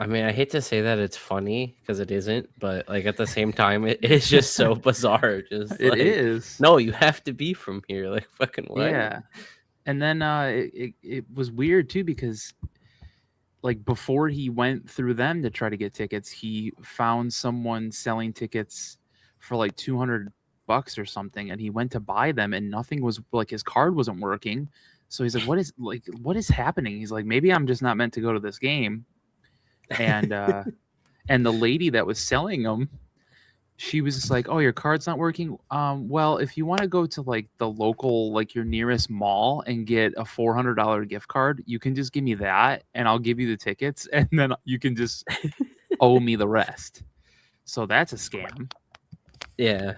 I mean, I hate to say that it's funny because it isn't, but like at the same time, it is just so bizarre. Just It like, is. no, you have to be from here. Like, fucking what? Yeah. And then it was weird too because like before he went through them to try to get tickets, he found someone selling tickets for like $200 or something, and he went to buy them, and nothing was like his card wasn't working. So he's like, what is happening?" He's like, "Maybe I'm just not meant to go to this game." And and the lady that was selling them, she was just like, "Oh, your card's not working. Well, if you want to go to like the local, like your nearest mall and get a $400 gift card, you can just give me that, and I'll give you the tickets, and then you can just owe me the rest." So that's a scam. Yeah.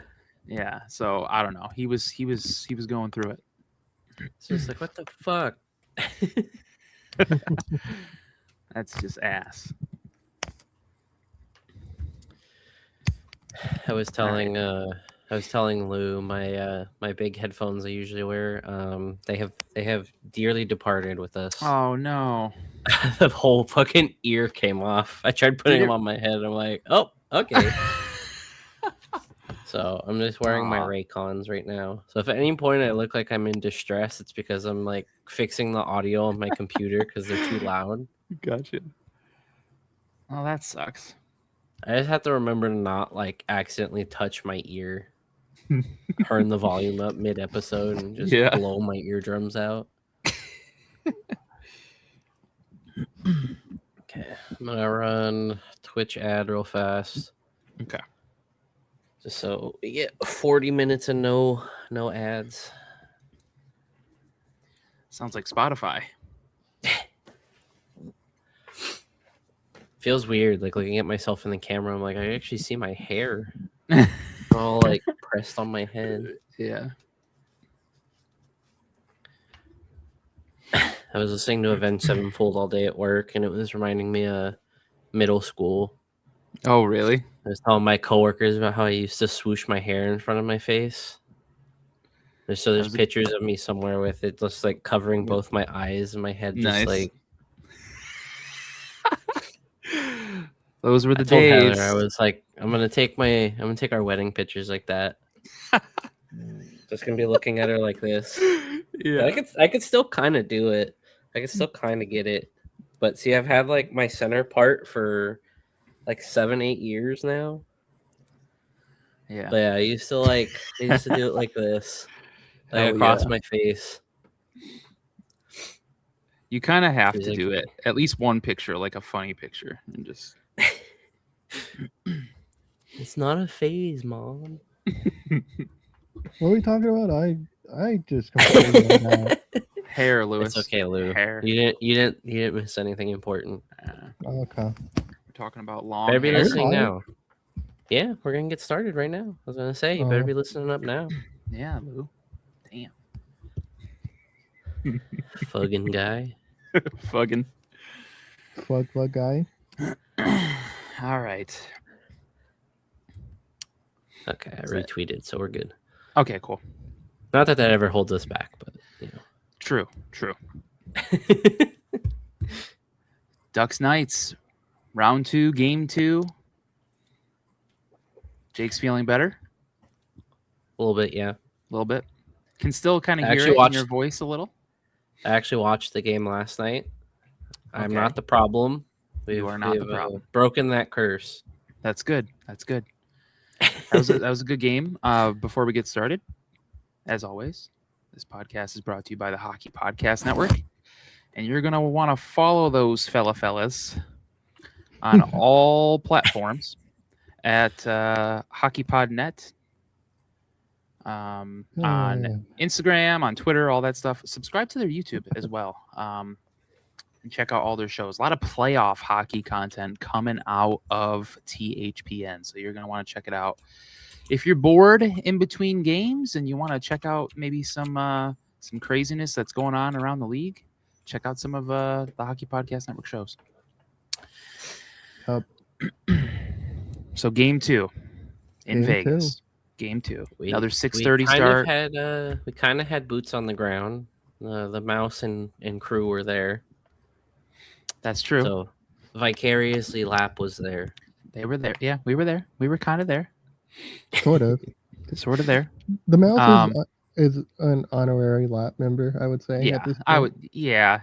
Yeah. So I don't know. He was going through it. It's just like, what the fuck? That's just ass. I was telling Lou my big headphones I usually wear. They have dearly departed with us. Oh no. The whole fucking ear came off. I tried putting Did them it- on my head. I'm like, oh, okay. So I'm just wearing my Aw. Raycons right now. So if at any point I look like I'm in distress, it's because I'm like fixing the audio on my computer because they're too loud. Gotcha. Oh, that sucks. I just have to remember to not like accidentally touch my ear, turn the volume up mid episode, and just Yeah. blow my eardrums out. Okay, I'm gonna run Twitch ad real fast. Okay. Just so we get 40 minutes and no ads. Sounds like Spotify. Feels weird, like looking at myself in the camera. I'm like, I actually see my hair all like pressed on my head. Yeah. I was listening to Avenged Sevenfold all day at work, and it was reminding me of middle school. Oh, really? I was telling my coworkers about how I used to swoosh my hair in front of my face. There's pictures of me somewhere with it just like covering both my eyes and my head. Just Nice. like Those were the I told days. Heather, I was like, I'm gonna take our wedding pictures like that. Just gonna be looking at her like this. Yeah. I could still kind of do it. I could still kind of get it. But see, I've had like my center part for like 7-8 years now. Yeah. But yeah, I used to do it like this, like Hell across yeah. my face. You kind of have She's to like- do it. At least one picture, like a funny picture, and just. It's not a phase, Mom. What are we talking about? I just completely went out. Hair, Lewis. It's okay, Lou. Hair. You didn't miss anything important. Okay. We're talking about long Better be hair. listening Fine. now. Yeah, we're gonna get started right now. I was gonna say you better Oh. be listening up now. Yeah, Lou. Damn. Fucking guy. Fucking. Fuck guy. All right. Okay, I That's it. retweeted, so we're good. Okay, cool. Not that ever holds us back, but you True. know. Ducks Knights. Round 2, game 2. Jake's feeling better? A little bit, yeah. A little bit. Can still kind of I hear actually it watched- in your voice a little. I actually watched the game last night. I'm Okay. not the problem. You are not the problem. Broken that curse. That's good. That's good. That was a good game. Before we get started, as always, this podcast is brought to you by the Hockey Podcast Network, and you're gonna want to follow those fellas on all platforms at HockeyPodNet, on Instagram, on Twitter, all that stuff. Subscribe to their YouTube as well. And check out all their shows. A lot of playoff hockey content coming out of THPN. So you're going to want to check it out. If you're bored in between games and you want to check out maybe some craziness that's going on around the league, check out some of the Hockey Podcast Network shows. Yep. So game 2 in Game Vegas. Game 2. Another 6:30 we start. We kind of had boots on the ground. The mouse and crew were there. That's true. So vicariously Lap was there. They were there. Yeah, we were there. We were kind of there. Sort of. Sort of there. The mouse Um, is an honorary lap member, I would say. Yeah, at this I point. would. Yeah.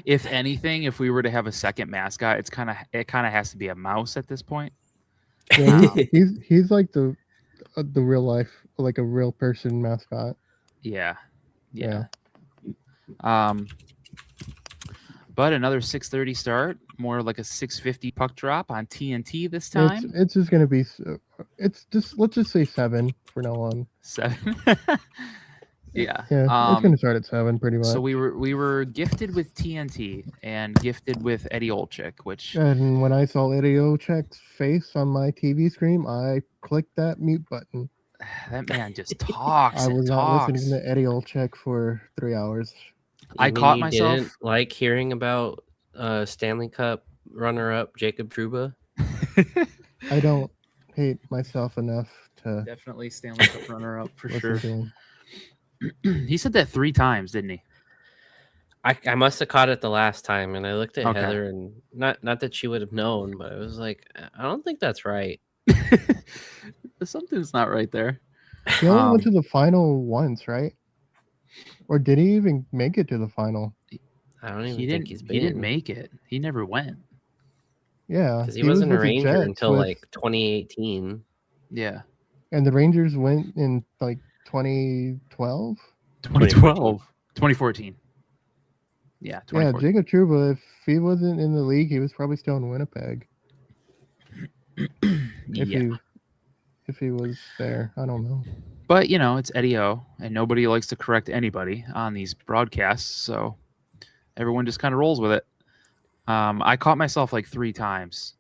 If anything, if we were to have a second mascot, it kind of has to be a mouse at this point. Yeah, he's like the real life, like a real person mascot. Yeah. But another 6:30 start, more like a 6:50 puck drop on TNT this time. It's just gonna be. It's just let's just say 7 for now on. 7. Yeah. Yeah, it's gonna start at 7 pretty much. So we were gifted with TNT and gifted with Eddie Olczyk, which And when I saw Eddie Olczyk's face on my TV screen, I clicked that mute button. that man just talks. I was not talks. listening to Eddie Olczyk for 3 hours. I caught myself. Didn't like hearing about Stanley Cup runner-up Jacob Trouba. I don't hate myself enough to Definitely Stanley Cup runner-up for listen sure. to him. He said that 3 times, didn't he? I must have caught it the last time, and I looked at Okay. Heather, and not that she would have known, but I was like, I don't think that's right. Something's not right there. He only went to the final once, right? Or did he even make it to the final? I don't even He think didn't. he's been. He didn't make it. He never went. Yeah, because he wasn't a was with the Ranger Jets until with- like 2018. Yeah. and the Rangers went in like 2012. 2014. Yeah, 2014. Yeah, Jacob Trouba. If he wasn't in the league, he was probably still in Winnipeg. If he was there, I don't know. But it's Eddie O, and nobody likes to correct anybody on these broadcasts, so everyone just kind of rolls with it. I caught myself like 3 times,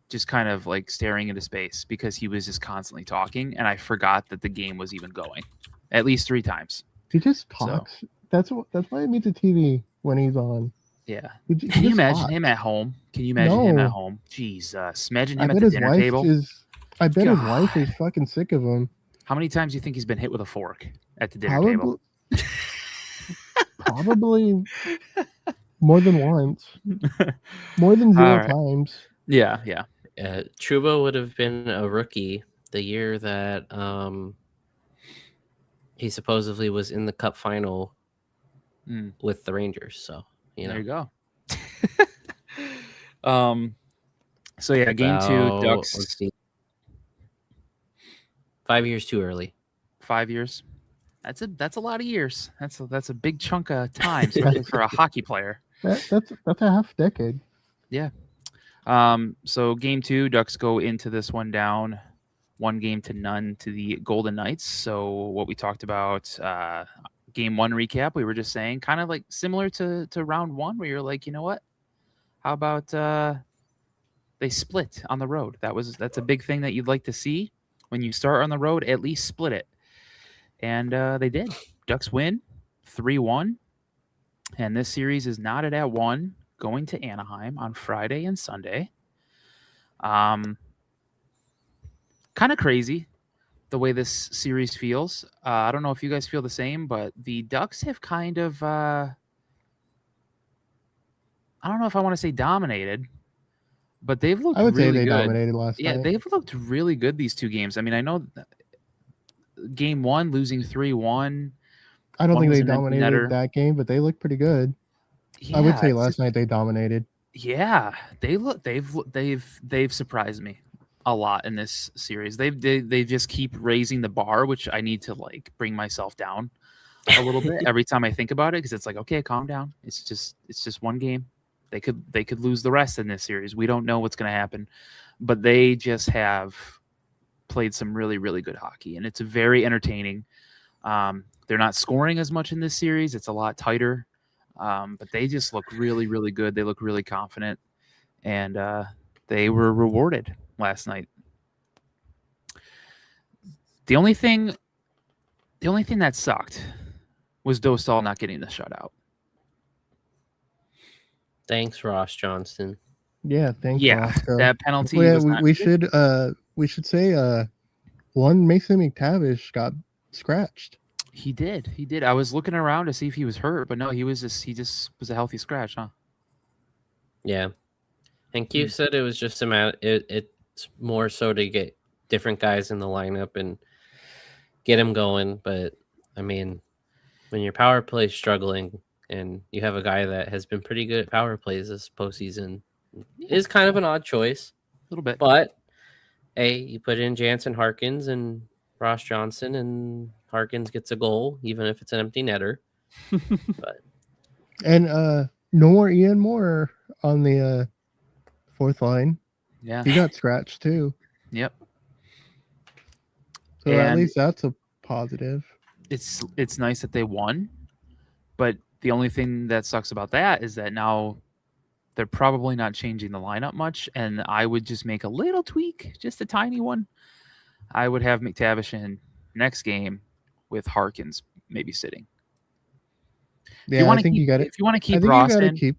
just kind of like staring into space because he was just constantly talking, and I forgot that the game was even going. At least 3 times. He just talks. That's why I meet the TV when he's on. Yeah. He Can you just imagine talks. him at home? Can you imagine him at No. home? Jesus. Imagine I him at bet the his dinner wife table. I bet his wife God. is fucking sick of him. How many times do you think he's been hit with a fork at the dinner table? Probably more than once. More than 0 All right. times. Yeah. Trouba would have been a rookie the year that he supposedly was in the Cup final with the Rangers. So There you go. So yeah, game 2, Let's Ducks. see. 5 years too early. 5 years. That's a lot of years. That's a big chunk of time, especially for a hockey player. That's a half decade. Yeah. So game 2, Ducks go into this one down 1-0 to the Golden Knights. So what we talked about, game 1 recap, we were just saying, kind of like similar to round 1, where you're like, you know what? How about they split on the road? That's a big thing that you'd like to see. When you start on the road, at least split it. And they did. Ducks win 3-1. And this series is knotted at 1, going to Anaheim on Friday and Sunday. Kind of crazy the way this series feels. I don't know if you guys feel the same, but the Ducks have kind of, I don't know if I want to say dominated, but they've looked I would really say they good. dominated last Yeah, night. they've looked really good these 2 games. I mean, I know game 1 losing 3-1. I don't one think was they an empty dominated netter. that game, but they looked pretty good. Yeah, I would say it's last just- night they dominated. Yeah, they've surprised me a lot in this series. They just keep raising the bar, which I need to like bring myself down a little bit every time I think about it, because it's like, okay, calm down. It's just one game. They could lose the rest in this series. We don't know what's going to happen, but they just have played some really, really good hockey, and it's very entertaining. They're not scoring as much in this series. It's a lot tighter, but they just look really, really good. They look really confident, and they were rewarded last night. The only thing that sucked was Dostal not getting the shutout. Thanks, Ross Johnston. Yeah, thanks. Yeah, Roscoe. that penalty. Well, was yeah, not we good. should say one Mason McTavish got scratched. He did. I was looking around to see if he was hurt, but no, he just was a healthy scratch, huh? Yeah. And Q said it was just a matter. It's more so to get different guys in the lineup and get them going. But I mean, when your power play is struggling and you have a guy that has been pretty good at power plays this postseason, is kind of an odd choice. A little bit. But you put in Jansen Harkins and Ross Johnson, and Harkins gets a goal, even if it's an empty netter. But And no more Ian Moore on the fourth line. Yeah. He got scratched too. Yep. So at And- least that's a positive. It's nice that they won, but the only thing that sucks about that is that now they're probably not changing the lineup much, and I would just make a little tweak, just a tiny one. I would have McTavish in next game with Harkins maybe sitting. Yeah, I think you got it. If you want to I keep think Ross you got to in, keep.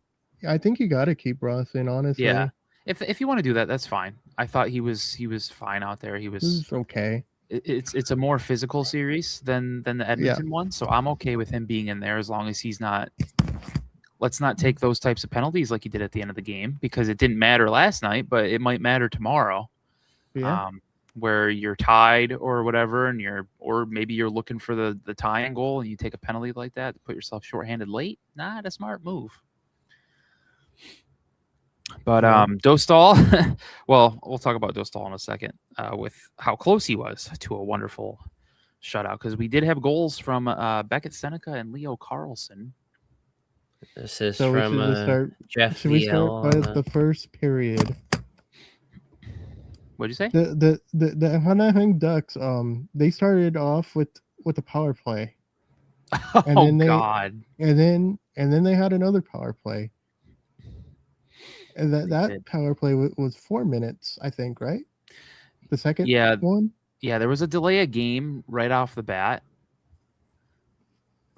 I think you got to keep Ross in. Honestly, yeah. If you want to do that, that's fine. I thought he was fine out there. He this was. is okay. It's a more physical series than the Edmonton one, so I'm okay with him being in there as long as he's not. Let's not take those types of penalties like he did at the end of the game, because it didn't matter last night, but it might matter tomorrow. Yeah, Where you're tied or whatever, and or maybe you're looking for the tying goal and you take a penalty like that to put yourself shorthanded late. Not a smart move. But Dostal, well, we'll talk about Dostal in a second with how close he was to a wonderful shutout, because we did have goals from Beckett Seneca and Leo Carlson. this is so we from should just start. Jeff Should we VL. start by the first period? What'd you say? The Anaheim Ducks. They started off with the power play, and Oh then they- God! and then they had another power play. And They that did. power play was 4 minutes, I think, right? The second Yeah, one. yeah. There was a delay of game right off the bat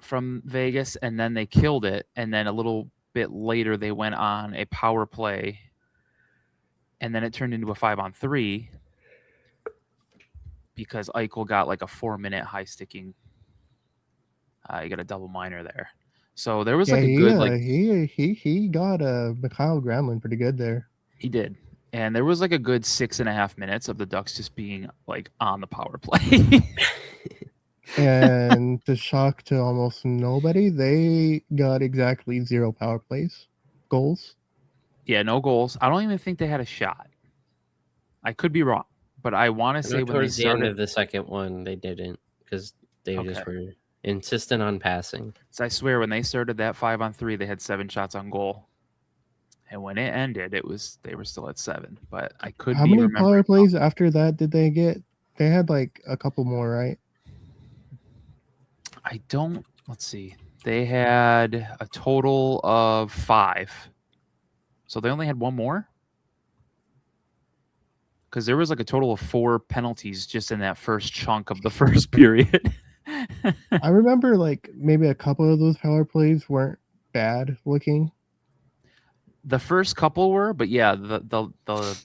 from Vegas, and then they killed it. And then a little bit later, they went on a power play, and then it turned into a 5-on-3 because Eichel got like a 4-minute high sticking. He got a double minor there. So there was like a good like he got Mikhail Gramlin pretty good there. he did, and there was like a good 6.5 minutes of the Ducks just being like on the power play. And to shock to almost nobody, they got exactly 0 power plays goals. Yeah, no goals. I don't even think they had a shot. I could be wrong, but I want to say when they Towards the end started, of the second one, they didn't, because they just Okay. were insistent on passing. so I swear when they started that 5-on-3, they had 7 shots on goal, and when it ended, they were still at 7. But I could How be many remembering power wrong. plays after that did they get? They had like a couple more, right? I don't. Let's see. They had a total of 5, so they only had one more. Because there was like a total of 4 penalties just in that first chunk of the first period. I remember like maybe a couple of those power plays weren't bad looking. The first couple were, but yeah, the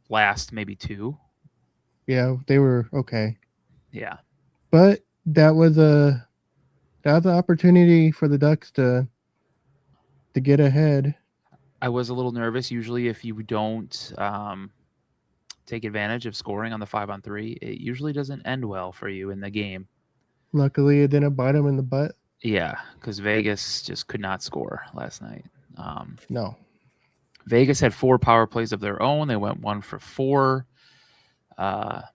last maybe 2. Yeah, they were okay. Yeah. But that was an opportunity for the Ducks to get ahead. I was a little nervous. Usually if you don't take advantage of scoring on the 5-on-3, it usually doesn't end well for you in the game. Luckily, it didn't bite them in the butt. Yeah, because Vegas just could not score last night. No. Vegas had 4 power plays of their own. They went 1 for 4. That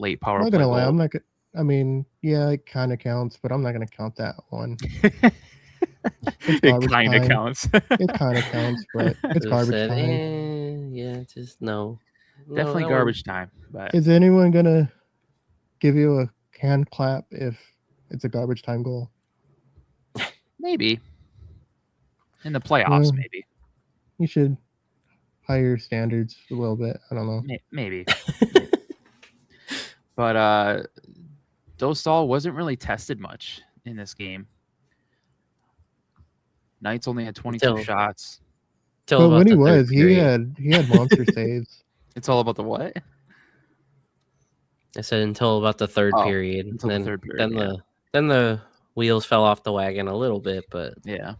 late power I'm not play gonna lie. goal. I'm not gonna. I mean, yeah, it kind of counts, but I'm not gonna count that one. It's It garbage kind of time. counts. It kind of counts, but it's Could've garbage said, time. yeah, just no. No, Definitely that one- garbage time. But Is anyone gonna give you a hand clap if it's a garbage time goal? maybe in the playoffs, Well, maybe. You should higher your standards a little bit. I don't know. Maybe. But Dostal wasn't really tested much in this game. Knights only had 22 Until- shots. Till But about when he the third was, period. he had monster saves. It's all about the what? I said until about the third Oh, period. until the then, third period, Then yeah. the wheels fell off the wagon a little bit, but Yeah.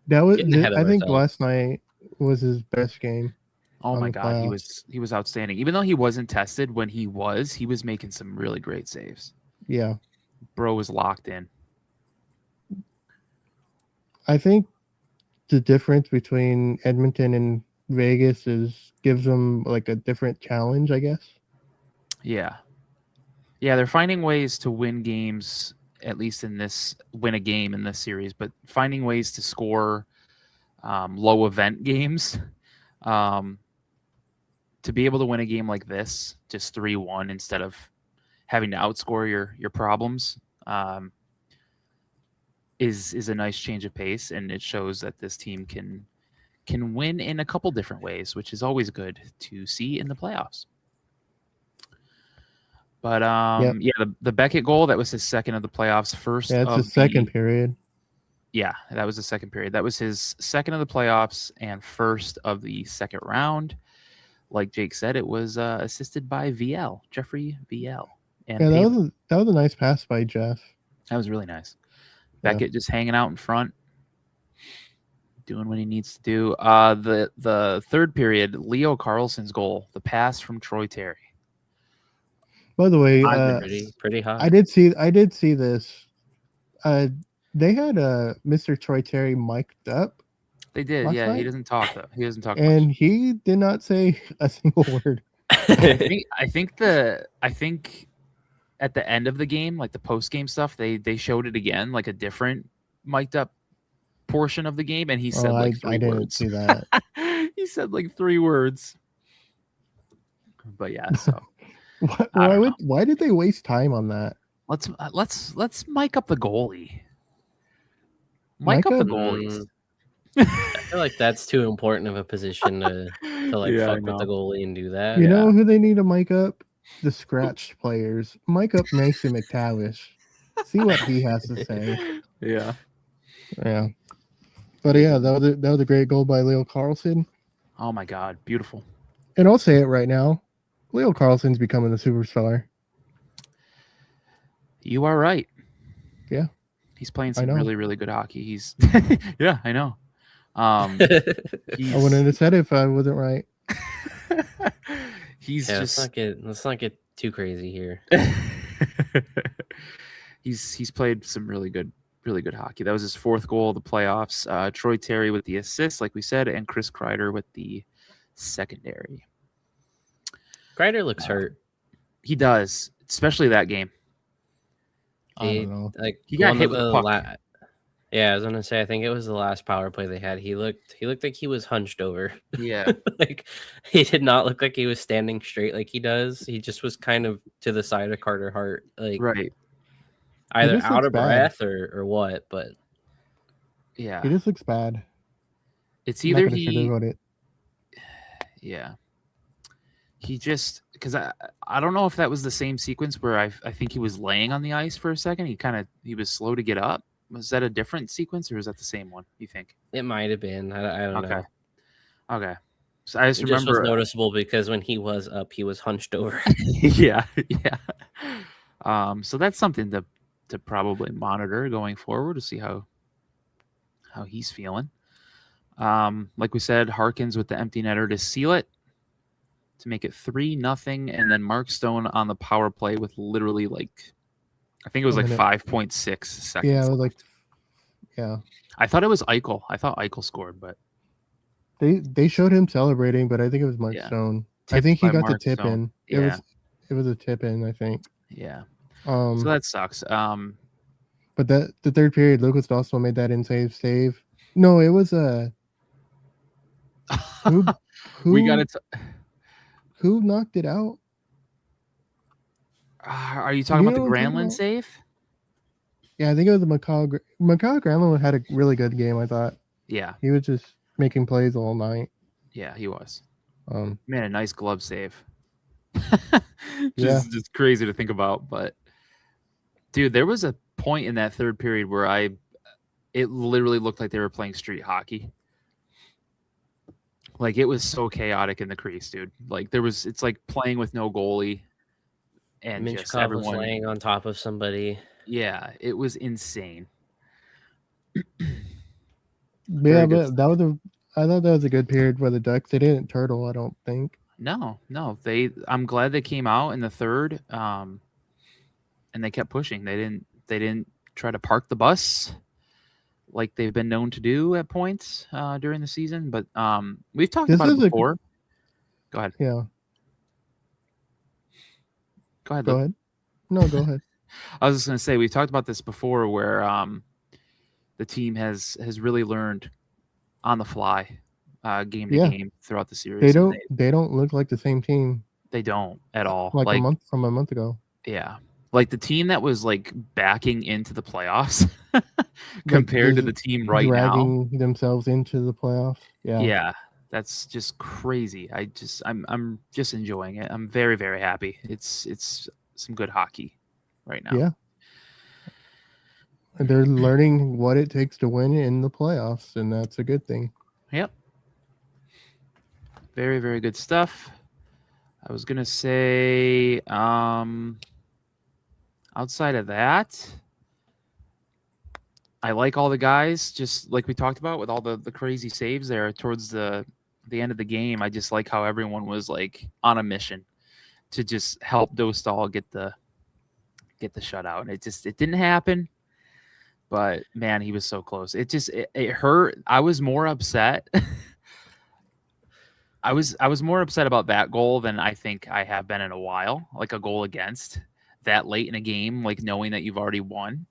That was. Getting ahead of I think ourselves. last night was his best game. Oh on my the God, playoffs. he was outstanding. Even though he wasn't tested, when he was making some really great saves. Yeah, Bro was locked in. I think the difference between Edmonton and Vegas gives them like a different challenge, I guess. Yeah. Yeah, they're finding ways to win games, at least win a game in this series, but finding ways to score low event games. To be able to win a game like this, just 3-1 instead of having to outscore your problems, is a nice change of pace, and it shows that this team can win in a couple different ways, which is always good to see in the playoffs. But yeah, the Beckett goal, that was his second of the playoffs. First, Yeah, it's the second period. Yeah, that was the second period. That was his second of the playoffs and first of the second round. Like Jake said, it was assisted by VL, Jeffrey VL. And Yeah, Palin. that was a nice pass by Jeff. That was really nice. Yeah. Beckett just hanging out in front, doing what he needs to do. The third period, Leo Carlson's goal, the pass from Troy Terry. By the way, pretty hot. I did see this. They had Mr. Troy Terry mic'd up. They did, last yeah. night? He doesn't talk though. He doesn't talk And much. he did not say a single word. I think at the end of the game, like the post game stuff, they showed it again, like a different mic'd up portion of the game, and he said like I 3 didn't words. see that. He said like 3 words. But yeah, so Why did they waste time on that? let's mic up the goalie. Mic up the goalies. I feel like that's too important of a position to like Yeah, I fuck with the know. goalie and do that. You know who they need to mic up? The scratched players. Mic up Mason McTavish. See what he has to say. Yeah. Yeah. But yeah, that was a great goal by Leo Carlson. Oh my God, beautiful. And I'll say it right now. Leo Carlson's becoming a superstar. You are right. Yeah. He's playing I some know. really, really good hockey. He's yeah, I know. I wouldn't have said it if I wasn't right. He's Yeah, just let's not get too crazy here. he's played some really good hockey. That was his 4th goal of the playoffs. Troy Terry with the assist, like we said, and Chris Kreider with the secondary. Kreider looks hurt. He does, especially that game. I don't know. Like He got one hit of with a the puck. yeah, I was gonna say I think it was the last power play they had. He looked like he was hunched over. Yeah. Like he did not look like he was standing straight like he does. He just was kind of to the side of Carter Hart, like Right. either just out looks of bad. breath or what. But Yeah. He just looks bad. It's I'm not either gonna sugarcoat it. Yeah. He just, because I don't know if that was the same sequence where I think he was laying on the ice for a second. He was slow to get up. Was that a different sequence or was that the same one, you think? it might have been. I don't know. Okay. So I just It just was remember. noticeable because when he was up, he was hunched over. Yeah. So that's something to probably monitor going forward to see how he's feeling. Like we said, Harkins with the empty netter to seal it, to make it 3-0, and then Mark Stone on the power play with literally I think it was like 5.6 seconds. Yeah, it was left. I thought it was Eichel. I thought Eichel scored, but they showed him celebrating, but I think it was Mark Stone. I think he by got the Mark tip Stone. in. Yeah. It was a tip in, I think. Yeah. So that sucks. But the third period, Lucas also made that save. No, it was who we got it. Who knocked it out? Are you talking about the Granlund save? Yeah, I think it was the McCall. McCall Granlund had a really good game, I thought. Yeah. He was just making plays all night. Yeah, he was. Man, a nice glove save. Yeah. Just crazy to think about, but dude, there was a point in that third period where it literally looked like they were playing street hockey. Like it was so chaotic in the crease, dude. Like it's like playing with no goalie, and just Minchkov everyone was laying on top of somebody. Yeah, it was insane. Yeah, but that was I thought that was a good period for the Ducks. They didn't turtle, I don't think. No. I'm glad they came out in the third, and they kept pushing. They didn't try to park the bus like they've been known to do at points during the season. But we've talked This about it is a- before. Go ahead. Yeah, Go ahead. go Luke. ahead. No, go ahead. I was just going to say we've talked about this before, where the team has really learned on the fly, game to Yeah. game throughout the series. They and don't. They don't look like the same team They don't at all. like a month ago. Yeah. Like the team that was like backing into the playoffs compared to the team right now. dragging themselves into the playoffs. Yeah. Yeah. That's just crazy. I'm just enjoying it. I'm very, very happy. It's some good hockey right now. Yeah. And they're learning what it takes to win in the playoffs, and that's a good thing. Yep. Very, very good stuff. I was gonna say, outside of that, I like all the guys, just like we talked about with all the crazy saves there towards the end of the game. I just like how everyone was like on a mission to just help Dostal get the shutout. And it didn't happen, but man, he was so close. It hurt. I was more upset. I was more upset about that goal than I think I have been in a while. Like a goal against that late in a game, like knowing that you've already won.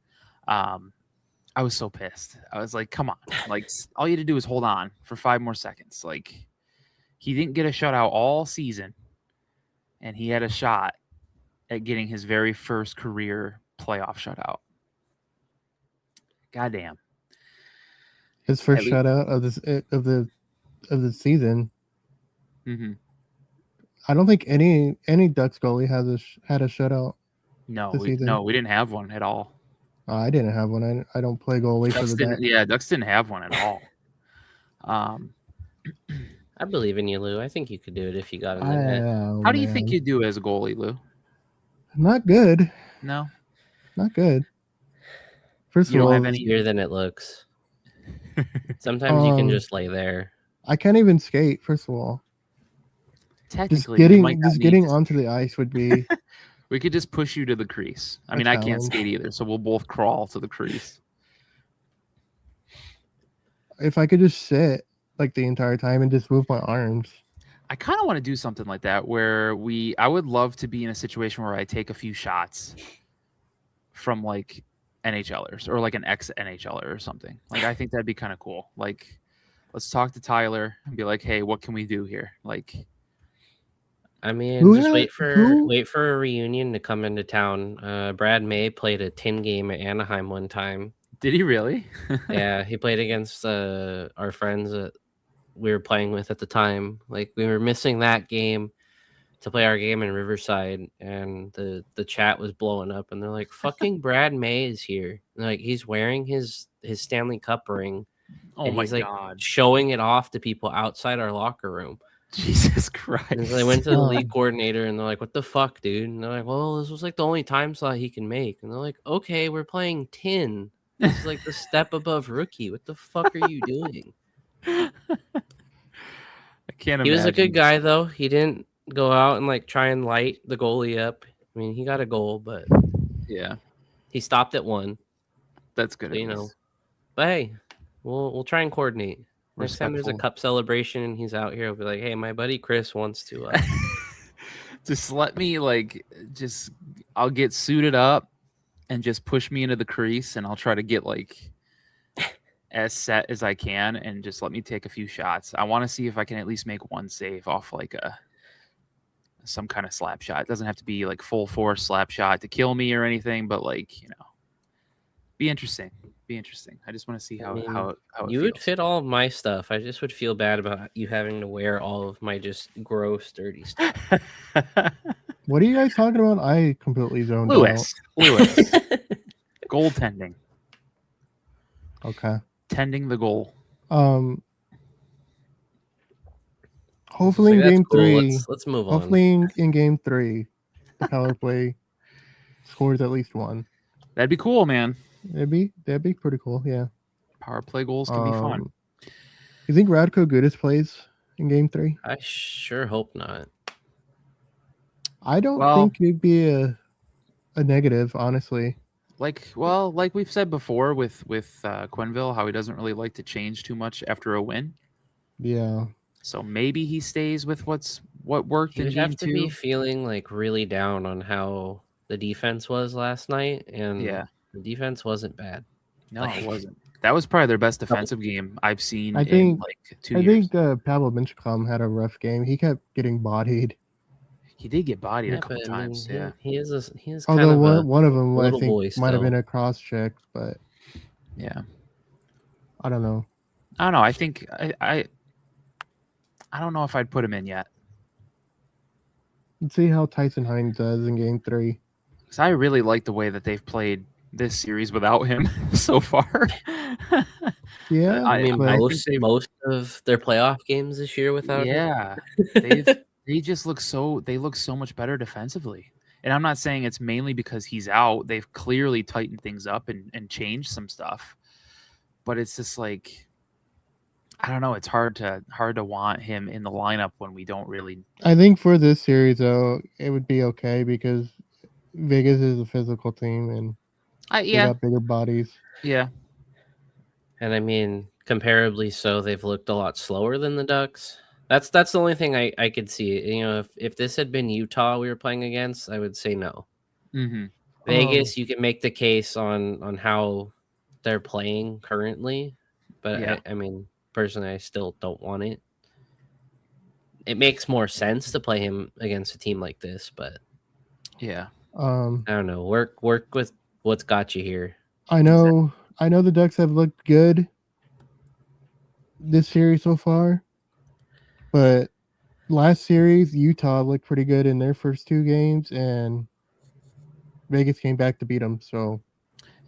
I was so pissed. I was like, come on. Like, all you had to do is hold on for 5 more seconds. Like, he didn't get a shutout all season, and he had a shot at getting his very first career playoff shutout. Goddamn. His first At least- shutout of the season. Mm-hmm. I don't think any Ducks goalie had a shutout. No, this season. we didn't have one at all. I didn't have one. I don't play goalie for Ducks the didn't, Ducks. Ducks didn't have one at all. I believe in you, Lou. I think you could do it if you got in the net. How do you think you do as a goalie, Lou? Not good. No? Not good. First You of don't all, have any- Easier than it looks. Sometimes you can Um, just lay there. I can't even skate. First of all, Technically, you might not need getting to- onto the ice would be We could just push you to the crease. I A mean, I can't challenge. skate either, so we'll both crawl to the crease. if I could just sit like the entire time and just move my arms. I kind of want to do something like that where I would love to be in a situation where I take a few shots from like NHLers or like an ex NHLer or something. Like, I think that'd be kind of cool. Like, let's talk to Tyler and be like, hey, what can we do here? Like, I mean, Who just had- wait who- for a reunion to come into town. Brad May played a 10 game at Anaheim one time. did he really? Yeah, he played against our friends that we were playing with at the time. Like, we were missing that game to play our game in Riverside, and the chat was blowing up, and they're like, "Fucking Brad May is here." And they're like, he's wearing his Stanley Cup ring, Oh and my he's like God. showing it off to people outside our locker room. Jesus Christ. And so they went to the Oh. league coordinator, and they're like, "What the fuck, dude?" And they're like, "Well, this was like the only time slot he can make." And they're like, "Okay, we're playing 10. This is like the step above rookie. What the fuck are you doing?" I can't imagine. He was a good guy, though. He didn't go out and like try and light the goalie up. I mean, he got a goal, but Yeah, he stopped at one. that's good. So, at you know, least. but hey, we'll try and coordinate. Next time there's a Respectful. cup celebration and he's out here, I'll be like, "Hey, my buddy Chris wants to." Just let me I'll get suited up and just push me into the crease, and I'll try to get like as set as I can, and just let me take a few shots. I want to see if I can at least make one save off like some kind of slap shot. It doesn't have to be like full force slap shot to kill me or anything, but like, you know, be interesting. I just want to see how mean, it You would feels. fit all of my stuff. I just would feel bad about you having to wear all of my just gross, dirty stuff. What are you guys talking about? I completely zoned Lewis, goaltending, out. Okay. tending the goal. Hopefully in Like, that's game cool. 3. Let's move on. Hopefully in game 3, the power play scores at least one. That'd be cool, man. That'd be pretty cool. Yeah. Power play goals can be fun. You think Radko Gudas plays in Game 3? I sure hope not. I don't Well- think it'd be a negative, honestly. Like we've said before with Quenneville, how he doesn't really like to change too much after a win. Yeah. So maybe he stays with what worked He in would game have to be 2. feeling like really down on how the defense was last night, and Yeah. the defense wasn't bad. No, Like- it wasn't. That was probably their best defensive game I've seen I in think- like 2 I years. think Pavel Minchkom had a rough game. He kept getting bodied. He did get bodied Yeah, a couple but, I mean, times. Yeah. he is kind Although of one of them, I little think, boy might have been still. a cross check, but Yeah. I don't know. I don't know. I think I don't know if I'd put him in yet. Let's see how Tyson Hines does in Game 3. Because I really like the way that they've played this series without him so far. Yeah, I mean, but- most of their playoff games this year without him. Yeah, they just look so much better defensively. And I'm not saying it's mainly because he's out. They've clearly tightened things up and changed some stuff. But it's just like, I don't know. It's hard to want him in the lineup when we don't really. I think for this series, though, it would be okay because Vegas is a physical team and they got bigger bodies. Yeah. And I mean, comparably so, they've looked a lot slower than the Ducks. That's the only thing I could see. You know, if this had been Utah we were playing against, I would say no. Mm-hmm. Vegas, you can make the case on how they're playing currently, but Yeah. I mean, personally, I still don't want it. It makes more sense to play him against a team like this, but Yeah. I don't know. Work with what's got you here. I know the Ducks have looked good this series so far, but last series Utah looked pretty good in their first 2 games, and Vegas came back to beat them. So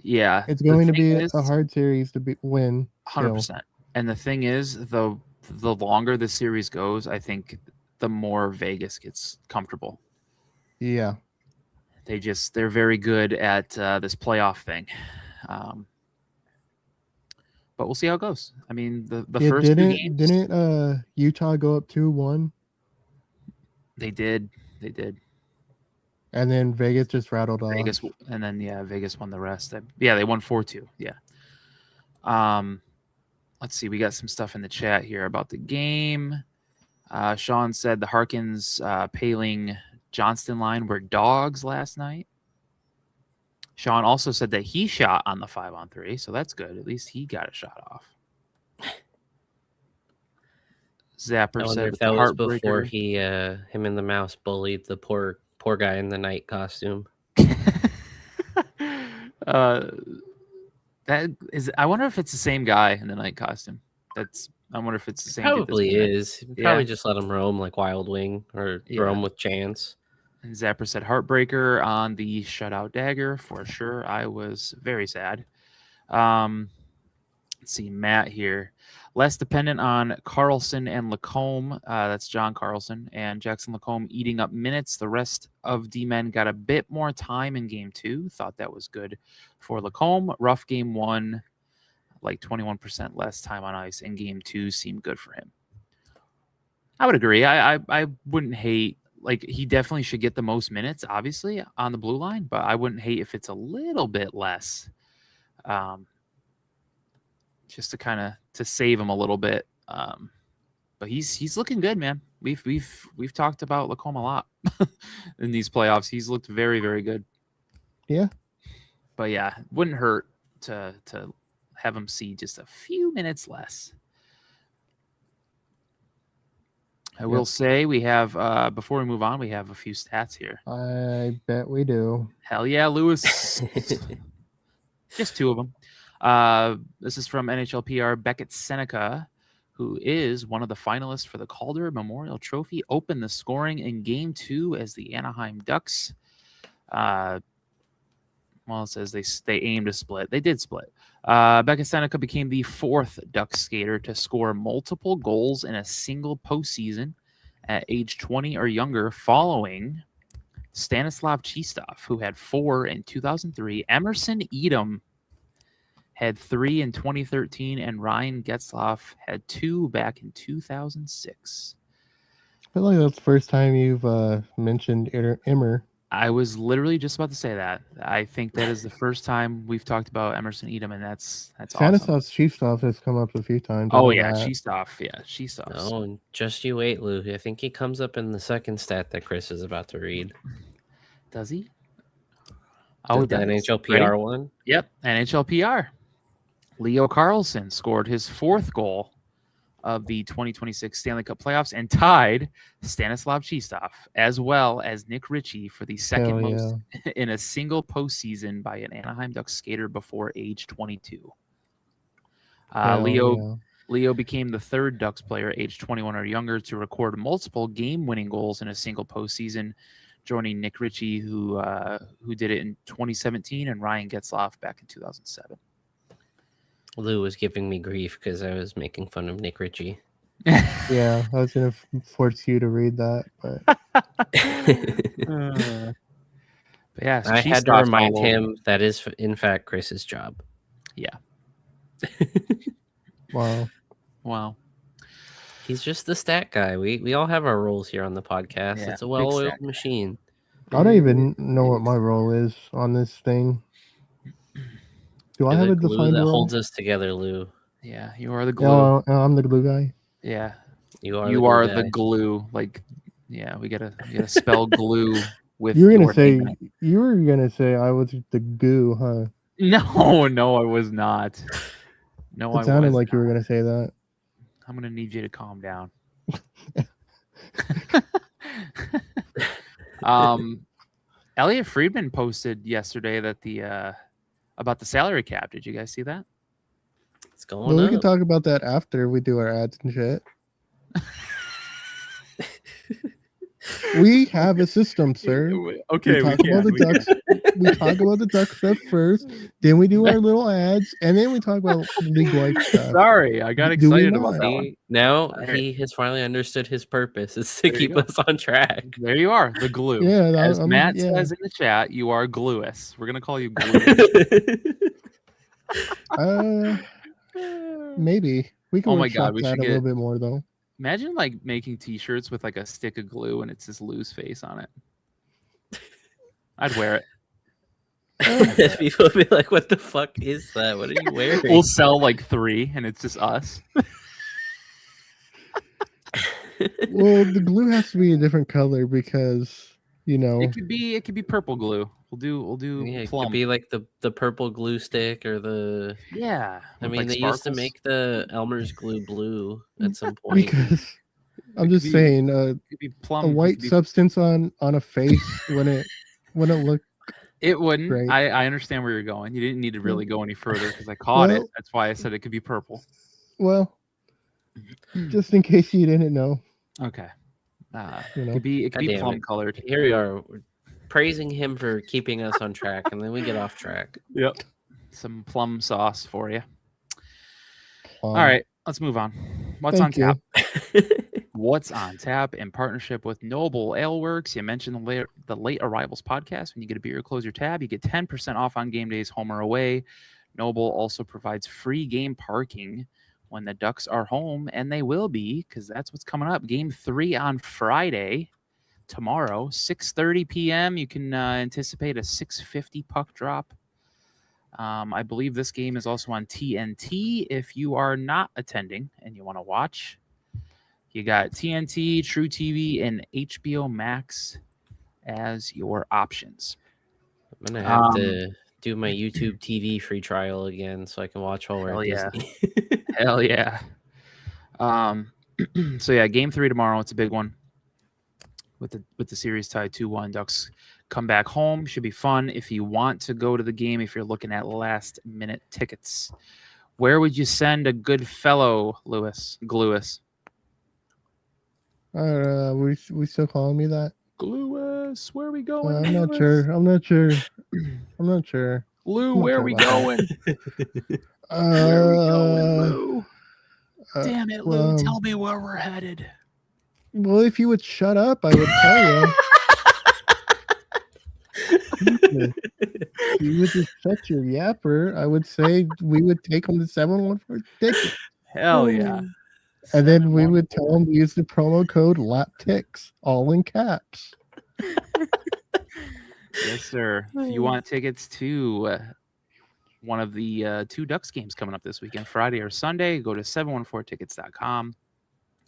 Yeah. it's The going to thing be is- a hard series to win. 100%. And the thing is, the longer the series goes, I think the more Vegas gets comfortable. Yeah, They're very good at this playoff thing. But we'll see how it goes. I mean, the yeah. first 2 games, Didn't Utah go up 2-1, they did, and then Vegas just rattled off? Vegas, and then Vegas won the rest. They won 4-2. Yeah. Let's see. We got some stuff in the chat here about the game. Sean said the Harkins, Paling, Johnston line were dogs last night. Sean also said that he shot on the 5-on-3, so that's good. At least he got a shot off. Zapper I wonder said if with that the was before heartbreaker. him and the mouse bullied the poor guy in the night costume. That is, I wonder if it's the same guy in the night costume. I wonder if it's the same. dude that's Probably in it. is. Yeah. Probably just let him roam like Wild Wing or Yeah. roam with Chance. And Zapper said heartbreaker on the shutout dagger for sure. I was very sad. Let's see, Matt here. Less dependent on Carlson and Lacombe. That's John Carlson and Jackson Lacombe eating up minutes. The rest of D-men got a bit more time in game 2. Thought that was good for Lacombe. Rough game 1, like 21% less time on ice. And game 2 seemed good for him. I would agree. I wouldn't hate. Like, he definitely should get the most minutes, obviously, on the blue line, but I wouldn't hate if it's a little bit less, just to kind of to save him a little bit. But he's looking good, man. We've talked about Lacombe a lot in these playoffs. He's looked very, very good. Yeah. But yeah, it wouldn't hurt to have him see just a few minutes less. I will say we have, before we move on, we have a few stats here. I bet we do. Hell yeah, Lewis. Just 2 of them. This is from NHLPR Beckett Seneca, who is one of the finalists for the Calder Memorial Trophy, opened the scoring in Game 2 as the Anaheim Ducks. Well, it says they aimed to split. They did split. Beckett Seneca became the 4th Ducks skater to score multiple goals in a single postseason at age 20 or younger, following Stanislav Chistov, who had 4 in 2003. Emerson Edom had 3 in 2013, and Ryan Getzlaf had 2 back in 2006. I feel like that's the first time you've mentioned Immer. I was literally just about to say that. I think that is the first time we've talked about Emerson Edom, and that's awesome. Stanislav's Chiefstov has come up a few times. I Oh know yeah, that. Sheestoff. No, and just you wait, Lou. I think he comes up in the second stat that Chris is about to read. Does he? Oh, he the does. NHLPR one. Yep, NHLPR. Leo Carlson scored his 4th goal of the 2026 Stanley Cup playoffs and tied Stanislav Chistov, as well as Nick Ritchie, for the second most in a single postseason by an Anaheim Ducks skater before age 22. Leo became the 3rd Ducks player aged 21 or younger to record multiple game-winning goals in a single postseason, joining Nick Ritchie, who did it in 2017, and Ryan Getzlaf back in 2007. Lou was giving me grief because I was making fun of Nick Ritchie. Yeah, I was gonna force you to read that, but But yeah, I had to remind him that is in fact Chris's job. Yeah. Wow. He's just the stat guy. We all have our roles here on the podcast. Yeah, It's a well-oiled machine. I don't even know what my role is on this thing. Do I You're have the a glue defined that role? holds us together, Lou. Yeah, you are the glue. No, I'm the glue guy. Yeah, You are the glue. Like, yeah, we gotta spell glue with. You were your gonna say name in it. I was the goo, huh? No, I was not. No, It sounded like you were gonna say that. I'm gonna need you to calm down. Elliot Friedman posted yesterday that about the salary cap. Did you guys see that? It's going Well, we up. can talk about that after we do our ads and shit. We have a system, sir. Okay, we talk about the Ducks. We talk about the Duck stuff first, then we do our little ads, and then we talk about league-wide stuff. Sorry, I got Do we excited about not? that one. Now Alright. he has finally understood his purpose. It's to There you keep go. us on track. There you are, the glue. Yeah, As Matt yeah. says in the chat, you are gluous. We're gonna call you gluous. Maybe we can Oh my workshop God, we that should a little get- bit more though. Imagine like making T-shirts with like a stick of glue and it's just Lou's face on it. I'd wear it. People will be like, "What the fuck is that? What are you wearing?" We'll sell like 3, and it's just us. Well, the glue has to be a different color because It could be purple glue. We'll do Yeah, it plum. could be like the purple glue stick or the. Yeah. I with, mean, like, they used to sparkles. make the Elmer's glue blue at some point. because I'm It just could be- saying It could be plum. a it white could be- substance on a face wouldn't look It wouldn't. Great. I understand where you're going. You didn't need to really go any further because I caught it. Well- That's why I said it could be purple. well. Just in case you didn't know, Okay. you It know. could be God damn plum it. colored. Here we are, we're praising him for keeping us on track, and then we get off track. Yep. Some plum sauce for you. All right, let's move on. What's on Thank tap? What's on tap in partnership with Noble Ale Works? You mentioned the late arrivals podcast. When you get a beer, close your tab. You get 10% off on game days, home or away. Noble also provides free game parking when the Ducks are home, and they will be because that's what's coming up. Game 3 on Friday, tomorrow, 6:30 p.m. You can anticipate a 6:50 puck drop. I believe this game is also on TNT. If you are not attending and you want to watch, you got TNT, True TV, and HBO Max as your options. I'm gonna have to do my YouTube TV free trial again so I can watch while we're Hell at yeah. Disney. Hell yeah. So yeah, game 3 tomorrow. It's a big one. With the series tied 2-1, Ducks come back home. Should be fun. If you want to go to the game, if you're looking at last minute tickets, where would you send a good fellow, Gluis? We still calling me that? Gluis, where are we going? I'm not Gluis? sure. I'm not sure. I'm not sure. Lou, I'm not where sure are we about that. going? Where are we going, Lou? uh, Damn it, Lou. well, Tell me where we're headed. Well, if you would shut up, I would tell you. You would just shut your yapper. I would say we would take them to 714 ticket. Hell yeah. And then we would 714. tell them to use the promo code LAPTICS, all in caps. Yes, sir. If you want tickets to one of the 2 Ducks games coming up this weekend, Friday or Sunday, go to 714tickets.com.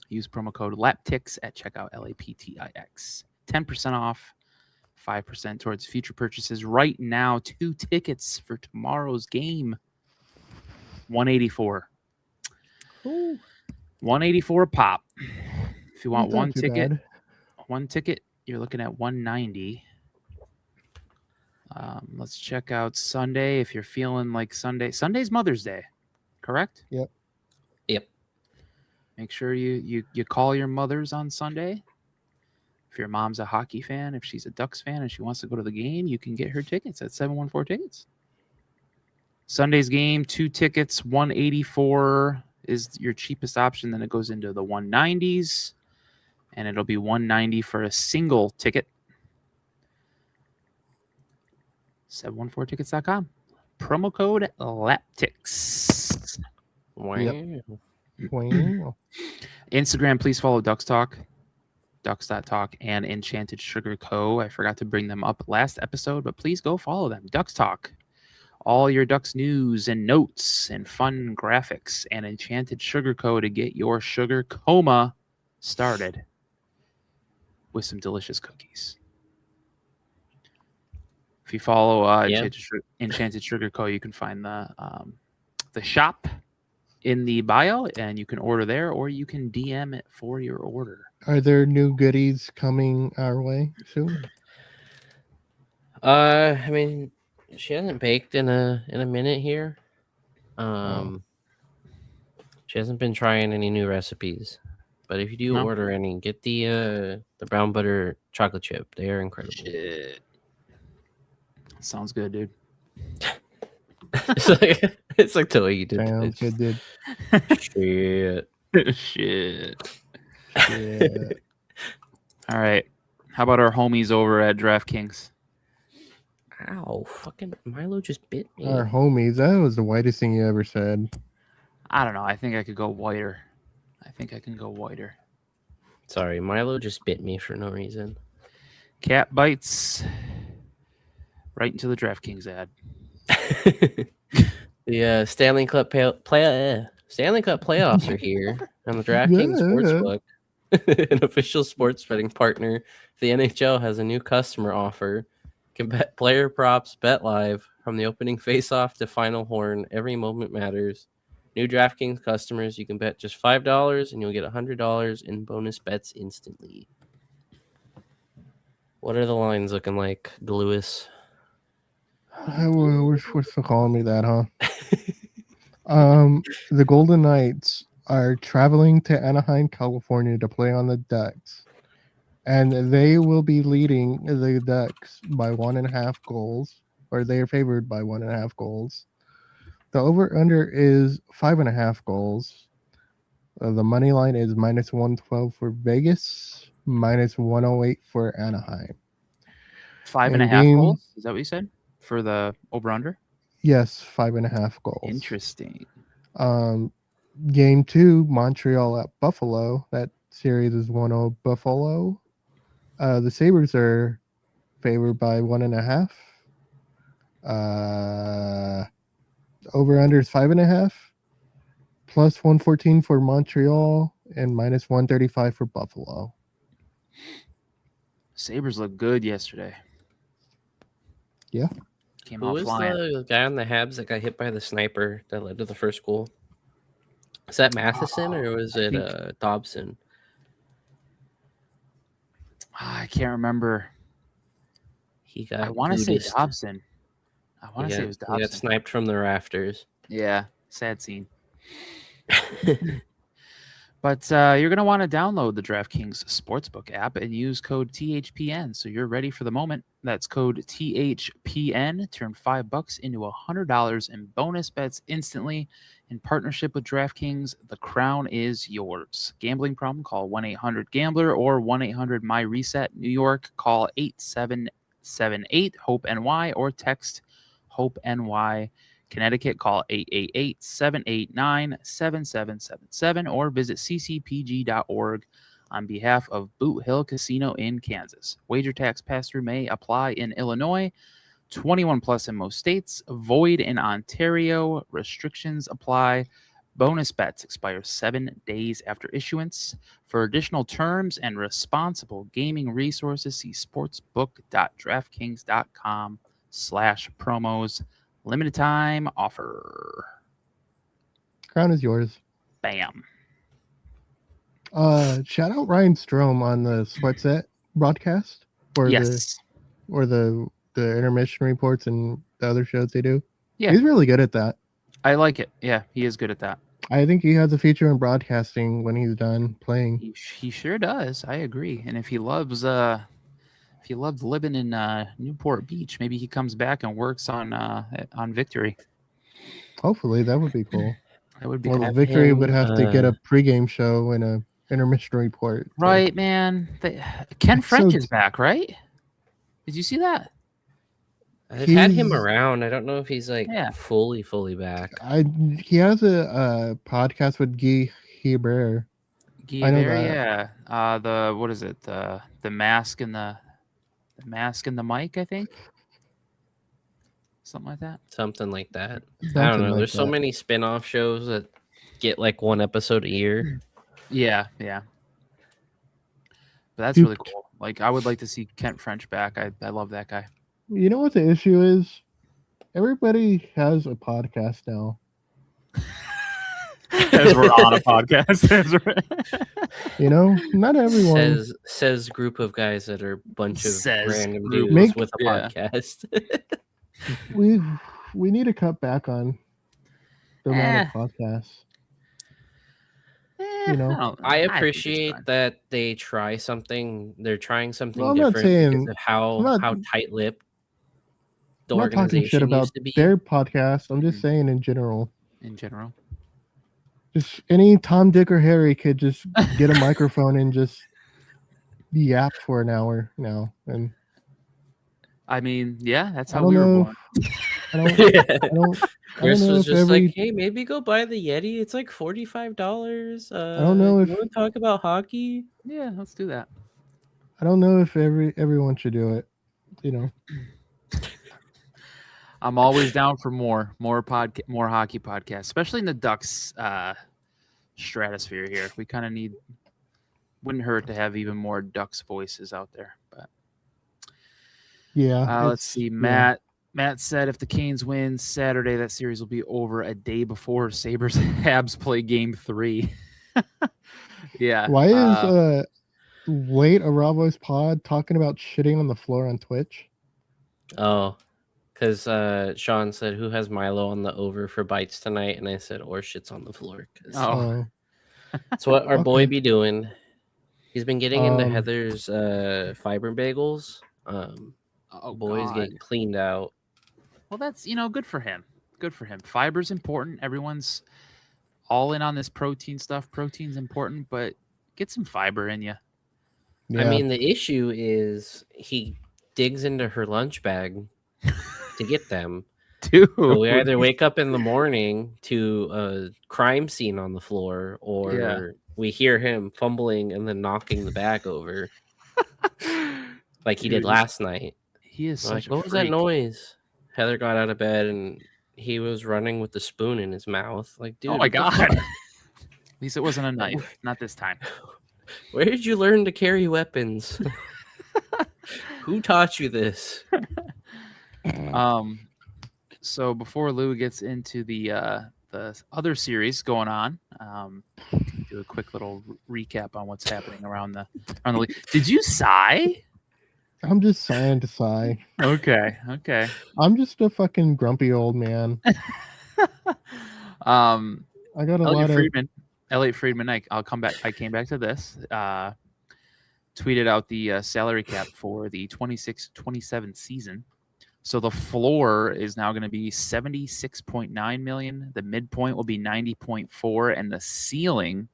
Use promo code LAPTIX at checkout, LAPTIX. 10% off, 5% towards future purchases. Right now, 2 tickets for tomorrow's game. $184. Ooh, 184 a pop. If you want not one too ticket, bad. You're looking at 190. Let's check out Sunday if you're feeling like Sunday. Sunday's Mother's Day, correct? Yep. Yep. Make sure you call your mothers on Sunday. If your mom's a hockey fan, if she's a Ducks fan and she wants to go to the game, you can get her tickets at 714 Tickets. Sunday's game, 2 tickets, 184 is your cheapest option. Then it goes into the 190s, and it'll be 190 for a single ticket. 714tickets.com. Promo code LAPTIX. Wow. Wow. Instagram, please follow Ducks Talk, Ducks.talk, and Enchanted Sugar Co. I forgot to bring them up last episode, but please go follow them. Ducks Talk. All your Ducks news and notes and fun graphics, and Enchanted Sugar Co. to get your sugar coma started with some delicious cookies. If you follow Enchanted Sugar Co., you can find the shop in the bio, and you can order there, or you can DM it for your order. Are there new goodies coming our way soon? I mean, she hasn't baked in a minute here. She hasn't been trying any new recipes. But if you do No? order any, get the brown butter chocolate chip. They are incredible. Shit. Sounds good, dude. it's like the way you did Sounds it. good, dude. Shit. Shit. Yeah. All right. How about our homies over at DraftKings? Ow, fucking Milo just bit me. Our homies. That was the whitest thing you ever said. I don't know. I think I could go whiter. I think I can go whiter. Sorry, Milo just bit me for no reason. Cat bites right into the DraftKings ad. The Stanley Cup playoffs are here on the DraftKings Sportsbook, an official sports betting partner. The NHL has a new customer offer. You can bet player props, bet live from the opening face-off to final horn. Every moment matters. New DraftKings customers, you can bet just $5 and you'll get $100 in bonus bets instantly. What are the lines looking like, Lewis? We're supposed to call me that, huh? The Golden Knights are traveling to Anaheim, California to play on the Ducks. And they will be leading the Ducks by 1.5 goals, or they are favored by 1.5 goals. The over-under is 5.5 goals. The money line is -112 for Vegas, -108 for Anaheim. 5.5 goals? Is that what you said? For the over-under? Yes, 5.5 goals. Interesting. Game 2, Montreal at Buffalo. That series is 1-0 Buffalo. The Sabres are favored by 1.5. Over-under is 5.5. Plus 114 for Montreal and -135 for Buffalo. Sabres looked good yesterday. Yeah. Came Who out was flying. the guy on the Habs that got hit by the sniper that led to the first goal? Is that Matheson or was it Dobson? I can't remember. He got. I want to say Buddhist. Dobson. I want to say it was He got Dobson. sniped from the rafters. Yeah, sad scene. But you're going to want to download the DraftKings Sportsbook app and use code THPN so you're ready for the moment. That's code THPN. Turn $5 into $100 in bonus bets instantly. In partnership with DraftKings, the crown is yours. Gambling problem? Call 1-800-GAMBLER or 1-800-MY-RESET. New York, call 888 HOPE NY or text HOPE NY. Connecticut, call 888-789-7777 or visit ccpg.org on behalf of Boot Hill Casino in Kansas. Wager tax pass-through may apply in Illinois. 21 plus in most states. Void in Ontario. Restrictions apply. Bonus bets expire 7 days after issuance. For additional terms and responsible gaming resources, see sportsbook.draftkings.com/promos. Limited time offer. Crown is yours. Bam. Shout out Ryan Strom on the Sweatset broadcast or Yes. the intermission reports and the other shows they do. Yeah. He's really good at that. I like it. Yeah, he is good at that. I think he has a future in broadcasting when he's done playing. He sure does. I agree. And if he loves living in Newport Beach, maybe he comes back and works on Victory. Hopefully, that would be cool. That would be Well, cool. Victory would him, have to get a pregame show and a intermission report. so- Right, man. Ken It's French so- is back, right? Did you see that? I've had him He's- around. I don't know if he's like Yeah. fully back. He has a podcast with Guy Hebert. Guy I know Ver, that. yeah. The what is it? The mask and the mask and the mic, I think. Something like that. Something like that. I Something don't know. like There's so that. many spin-off shows that get like one episode a year. Yeah, yeah. But that's Dude. really cool. Like I would like to see Kent French back. I love that guy. You know what the issue is? Everybody has a podcast now. As we're on a podcast. You know, not everyone. Says group of guys that are a bunch of Says random group. dudes Make- with a Yeah. podcast. We need to cut back on the amount of podcasts. You know, I think it's appreciate fine. that they try something. They're trying something Well, I'm not different because saying- of how I'm not- how tight-lipped the I'm not talking organization shit about used to be. their podcast. I'm just Mm. saying in general. in general. Just any Tom, Dick, or Harry could just get a microphone and just yap for an hour now. And I mean, yeah, that's I how don't we were know. born. I don't. I don't. Chris know was if just every- like, "Hey, maybe go buy the Yeti. It's like $45. don't know you if- want to talk about hockey." Yeah, let's do that. I don't know if everyone should do it. You know. I'm always down for more hockey podcasts, especially in the Ducks stratosphere here. We kind of need. Wouldn't hurt to have even more Ducks voices out there. But Yeah. let's see, yeah. Matt said if the Canes win Saturday, that series will be over a day before Sabres Habs play Game 3. Yeah. Why is Wait a Ravo's pod talking about shitting on the floor on Twitch? Oh, because Sean said, "Who has Milo on the over for bites tonight?" And I said, "Or shits on the floor." 'Cause Oh. that's what our boy Okay. be doing. He's been getting into Um, Heather's fiber bagels. Oh, Boys God. getting cleaned out. Well, that's good for him. Good for him. Fiber's important. Everyone's all in on this protein stuff. Protein's important, but get some fiber in you. Yeah. I mean, the issue is he digs into her lunch bag to get them. Dude. So we either wake up in the morning to a crime scene on the floor, or Yeah. we hear him fumbling and then knocking the bag over, like he Dude, did last night. He is We're such like, a what was that freak. noise? Heather got out of bed and he was running with the spoon in his mouth. Like, dude, Oh my what the God. fuck? At least it wasn't a knife. Not this time. Where did you learn to carry weapons? Who taught you this? So before Lou gets into the other series going on, do a quick little recap on what's happening around the league. Did you sigh? I'm just sighing to sigh. Okay. I'm just a fucking grumpy old man. I got a lot of. Elliot Friedman. I'll come back. I came back to this. Tweeted out the salary cap for the 26-27 season. So the floor is now going to be 76.9 million. The midpoint will be 90.4, and the ceiling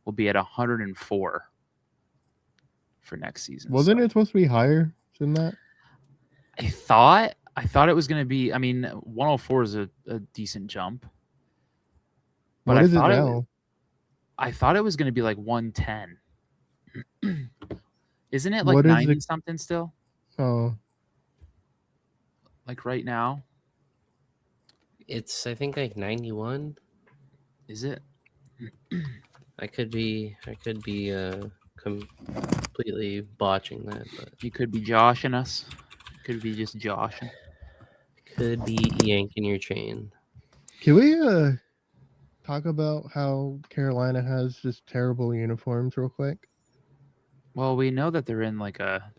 will be at 104 for next season. Wasn't So it supposed to be higher than that? I thought it was going to be. I mean, 104 is a decent jump, but What I is it thought now? I thought it was going to be like 110. Isn't it like What is 90 the- something still? Oh, Like right now, It's I think like 91. is it? I could be completely botching that, but You could be joshing us. Could be just joshing. could be yanking your chain. can we talk about how Carolina has just terrible uniforms real quick? Well, we know that they're in like a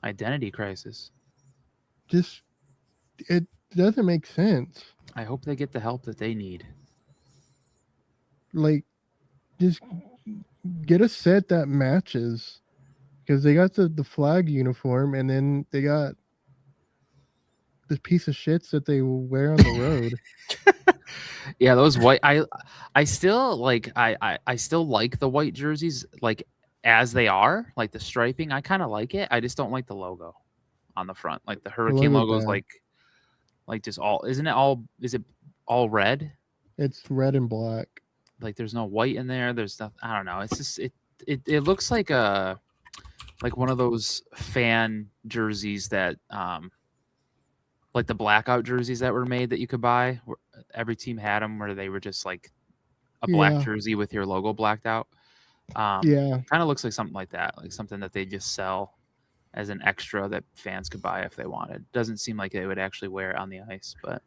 identity crisis. Just it doesn't make sense. I hope they get the help that they need. Like, just get a set that matches, because they got the flag uniform, and then they got this piece of shits that they wear on the road. Yeah, those white. I still like. I still like the white jerseys like as they are, like the striping. I kind of like it. I just don't like the logo on the front. Like the hurricane logo's logo is bad. like just all. Isn't it all? Is it all red? It's red and black. Like there's no white in there. There's nothing. I don't know. It's just it looks like one of those fan jerseys that like the blackout jerseys that were made that you could buy. Every team had them where they were just like a black Yeah. jersey with your logo blacked out. Yeah, Kind of looks like something like that, like something that they just sell as an extra that fans could buy if they wanted. Doesn't seem like they would actually wear it on the ice, but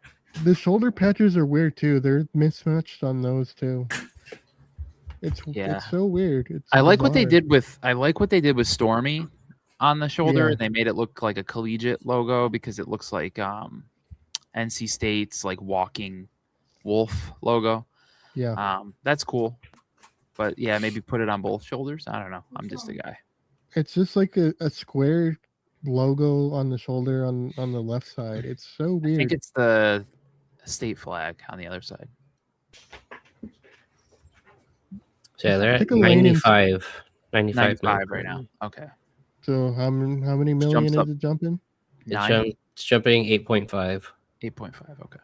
the shoulder patches are weird too. They're mismatched on those too. Yeah. It's so weird. It's I like what they bizarre. did with Stormy on the shoulder. Yeah. They made it look like a collegiate logo because it looks like NC State's like walking wolf logo. Yeah, That's cool. But yeah, maybe put it on both shoulders. I don't know. I'm just a guy. it's just like a square logo on the shoulder on the left side. It's so I think weird. it's the state flag on the other side. So yeah, they're at Pick a lane and- 95. 95 95 right now. Okay. So how many Jumps million up. is it jumping? It's jumping 8.5. 8.5. Okay.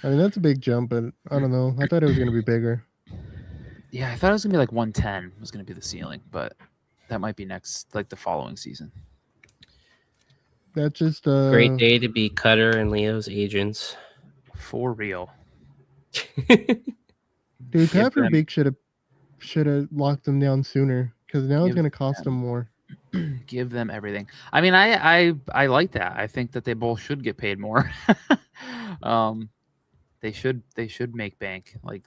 I mean, that's a big jump, but I don't know. I thought it was gonna be bigger. Yeah, I thought it was gonna be like 110 was gonna be the ceiling, but that might be next, like the following season. That's just Great day to be Cutter and Leo's agents. For real. dude. Give Pat them- Verbeek should have locked them down sooner, because now it's Give gonna cost them more. Give them everything. I mean, I like that. I think that they both should get paid more. They should make bank. Like,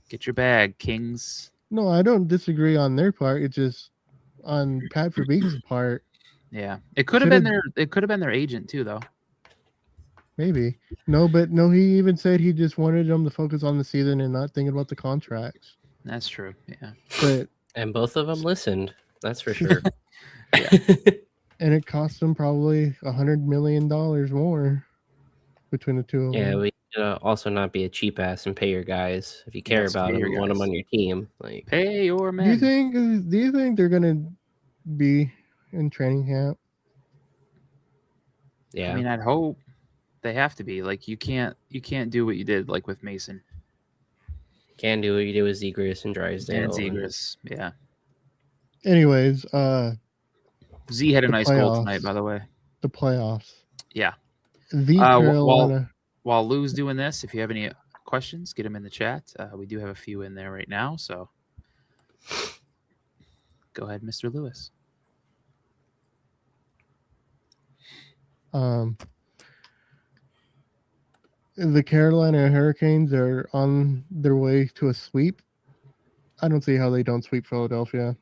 get your bag, Kings. No, I don't disagree on their part. It's just on Pat Verbeek's part. Yeah, it could have been Should've- their. It could have been their agent too, though. Maybe but no. He even said he just wanted them to focus on the season and not thinking about the contracts. That's true. Yeah. But And both of them listened. That's for sure. and it cost them probably $100 million more between the two of Yeah, them. we also not be a cheap ass and pay your guys if you care Yes, about pay them. your Want them guys. on your team. Like, Pay your Do men. you think they're gonna be in training camp? yeah, I mean, I'd hope they have to be. Like, you can't do what you did like with Mason can do what you do with Zegras and Drysdale. and Zegras. Yeah. Anyways, Z had a The nice goal playoffs. tonight, by the way. the playoffs. Yeah. The While- Carolina. While Lou's doing this, if you have any questions, get them in the chat. We do have a few in there right now, so go ahead, Mr. Lewis. The Carolina Hurricanes are on their way to a sweep. I don't see how they don't sweep Philadelphia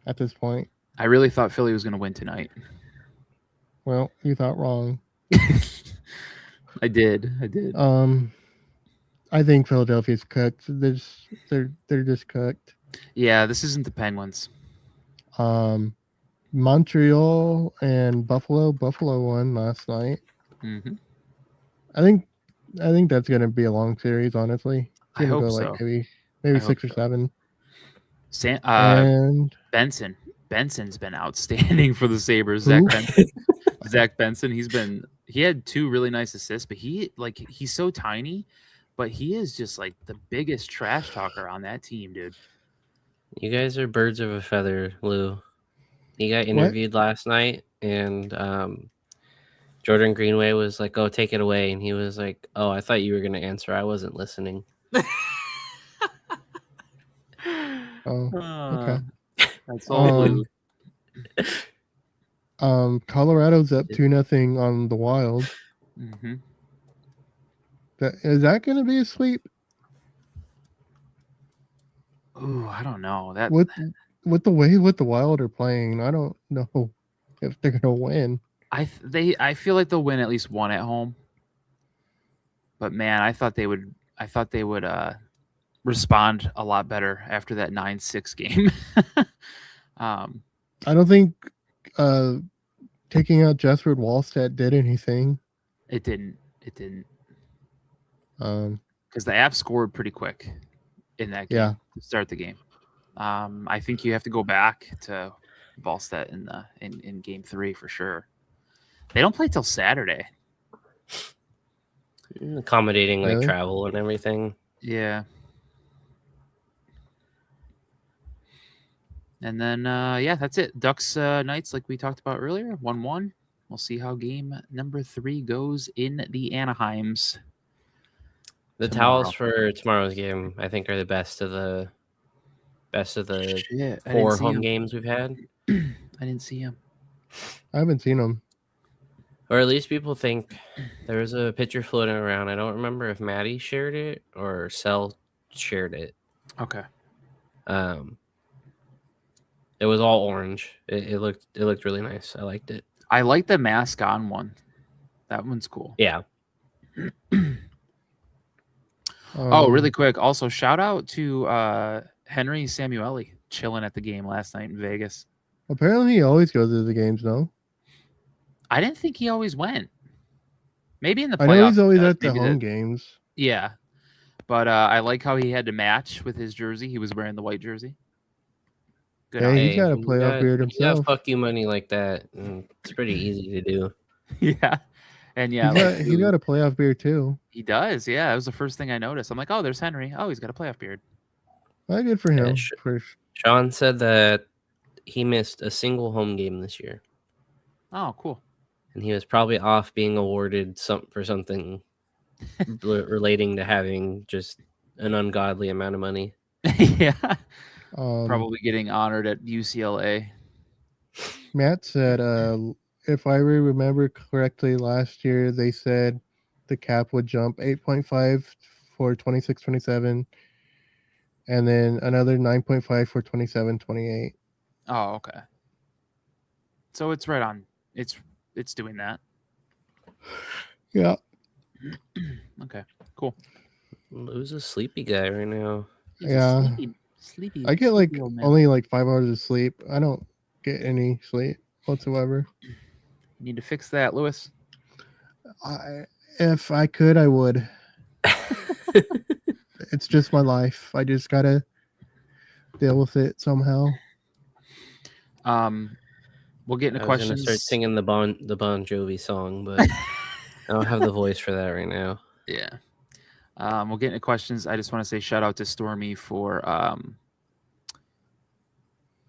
at this point. I really thought Philly was going to win tonight. Well, you thought wrong. I did. I think Philadelphia's cooked. They're just cooked. Yeah, this isn't the Penguins. Montreal and Buffalo. Buffalo won last night. Hmm. I think that's gonna be a long series. Honestly, I it's gonna hope go so. like maybe I 6 or hope so. 7. Sam, And Benson. Benson's been outstanding for the Sabres. Who? Zach Benson. He had 2 really nice assists, but he's so tiny, but he is just like the biggest trash talker on that team, dude. You guys are birds of a feather, Lou. He got interviewed last night, and Jordan Greenway was like, "Oh, take it away," and he was like, "Oh, I thought you were going to answer. I wasn't listening." Oh, okay. That's all. Lou. Colorado's up 2-0 on the Wild. Mm-hmm. Is that going to be a sweep? Ooh, I don't know. That With the way the Wild are playing, I don't know if they're going to win. I feel like they'll win at least one at home. But man, I thought they would respond a lot better after that 9-6 game. I don't think taking out Jesper Wallstedt did anything. It didn't. Um, Because the Avs scored pretty quick in that game to start the game. I think you have to go back to Wallstedt in game 3 for sure. They don't play till Saturday. Accommodating like Really? travel and everything. Yeah. And then that's it. Ducks Knights, like we talked about earlier, 1-1. We'll see how game number 3 goes in the Anaheims. The tomorrow. towels for tomorrow's game, I think, are the best of the Shit, I 4 didn't see home him. games we've had. I didn't see him. I haven't seen them. Or at least people think there was a picture floating around. I don't remember if Maddie shared it or Cell shared it. Okay. It was all orange. It looked really nice. I liked it. I like the mask on one. That one's cool. Yeah. Really quick. Also, shout out to Henry Samueli chilling at the game last night in Vegas. Apparently, he always goes to the games, no? I didn't think he always went. Maybe in the playoffs. I know he's always at the maybe home games. Yeah. But I like how he had to match with his jersey. He was wearing the white jersey. Good on Hey, him. he's got a you playoff beard You himself. got fuck you money like that. And it's pretty easy to do. Yeah. And yeah, He's got a playoff beard too. he does. Yeah. That was the first thing I noticed. I'm like, oh, there's Henry. Oh, he's got a playoff beard. Well, good for Yeah, him. For Sean said that he missed a single home game this year. Oh, cool. And he was probably off being awarded something relating to having just an ungodly amount of money. Yeah. um, Probably getting honored at UCLA. Matt said, if I remember correctly, last year they said the cap would jump 8.5 for 26-27, and then another 9.5 for 27-28. Oh, okay. So it's right on. It's doing that. Yeah. Okay, cool. Lou's a sleepy guy right now. He's a Yeah. sleepy. I get like sleepy old man. only like 5 hours of sleep. I don't get any sleep whatsoever. You need to fix that, Lewis. If I could, I would. It's just my life. I just gotta deal with it somehow. We'll get into I was gonna questions. start singing the Bon Jovi song, but I don't have the voice for that right now. Yeah. We'll get into questions. I just want to say shout out to Stormy for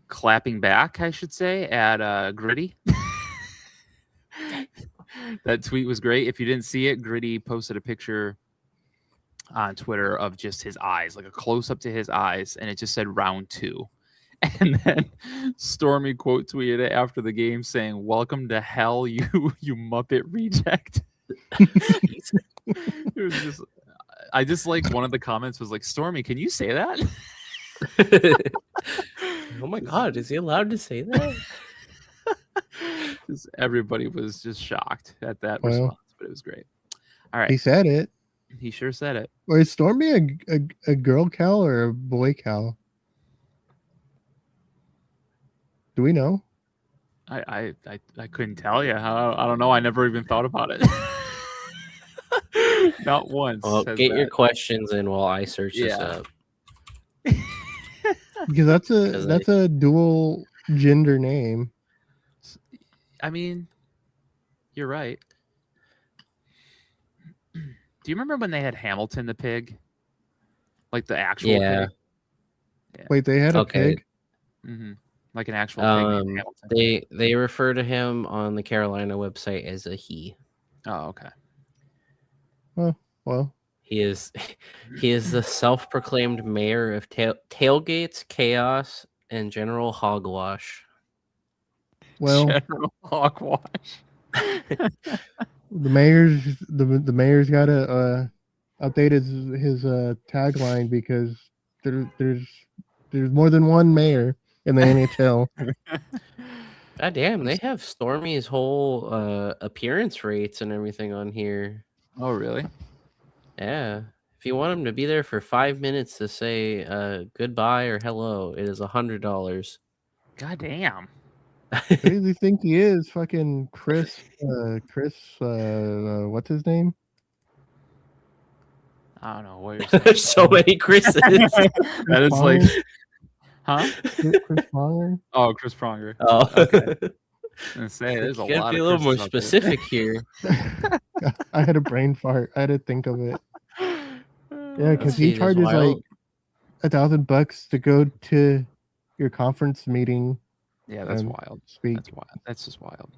clapping back, I should say, at Gritty. That tweet was great. If you didn't see it, Gritty posted a picture on Twitter of just his eyes, like a close up to his eyes, and it just said round 2. And then Stormy quote tweeted it after the game saying, "Welcome to hell, you Muppet reject." It was just, I just like one of the comments was like, "Stormy, can you say that?" Oh my god, is he allowed to say that? Just everybody was just shocked at that Well, response, but it was great. All right, He said it. he sure said it. Or is Stormy a girl cow or a boy cow? Do we know? I couldn't tell you. I don't know. I never even thought about it. Not once. Well, has get your that. questions in while I search this Yeah. up. Because that's Because a dual gender name. I mean, you're right. Do you remember when they had Hamilton the pig? Like the actual Yeah. pig? Wait, they had a Okay. pig? Mm-hmm. Like an actual pig named Hamilton. They refer to him on the Carolina website as a he. Oh, okay. Well, He is the self-proclaimed mayor of tailgates, chaos, and general hogwash. well, General hogwash. the mayor's got to update his tagline because there's more than one mayor in the NHL. God damn, they have Stormy's whole appearance rates and everything on here. Oh, really? Yeah. If you want him to be there for 5 minutes to say goodbye or hello, it is $100. God damn. Who does he think he is? Fucking Chris, what's his name? I don't know what you're saying. There's so many Chris's. That is like, huh? Chris Pronger? Oh, Chris Pronger. Oh, Okay. I'm say there's a you gotta lot be of a little more Chris's out there. specific here. I had a brain fart. I had to think of it. Yeah, because Let's he see, does charges Wild- like $1,000 to go to your conference meeting. Yeah, that's and wild. Speak. That's wild. That's just wild.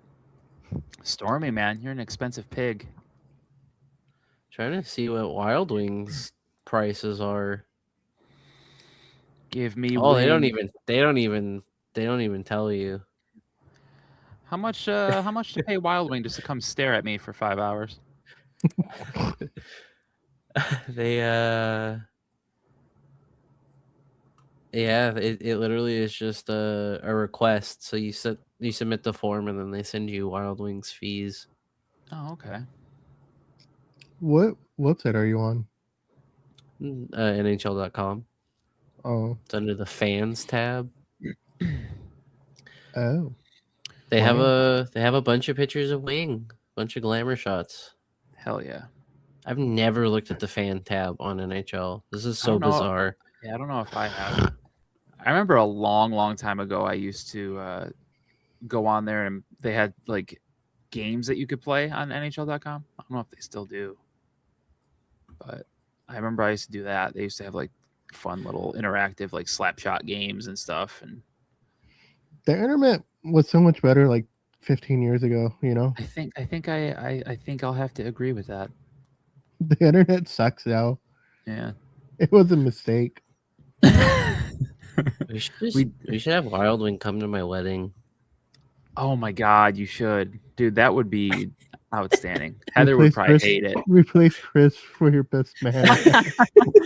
Stormy, man, you're an expensive pig. Trying to see what Wild Wings prices are. Give me. Oh, they don't wing. even tell you. How much to pay Wild Wing just to come stare at me for 5 hours? They yeah, it literally is just a request. So you submit the form and then they send you Wild Wings fees. Oh, okay. What website are you on? NHL.com. Oh, It's under the fans tab. oh. They Wow. have a bunch of pictures of Wing, bunch of glamour shots. Hell yeah. I've never looked at the fan tab on NHL. This is I so don't know. bizarre. Yeah, I don't know if I have. I remember a long time ago, I used to go on there and they had like games that you could play on NHL.com. I don't know if they still do, but I remember I used to do that. They used to have like fun little interactive like slapshot games and stuff. And The internet was so much better like 15 years ago, you know? I think I'll have to agree with that. The internet sucks now. Yeah. It was a mistake. We should have Wild Wing come to my wedding. Oh my God, you should, dude. That would be outstanding. Heather would probably hate it. Replace Chris for your best man.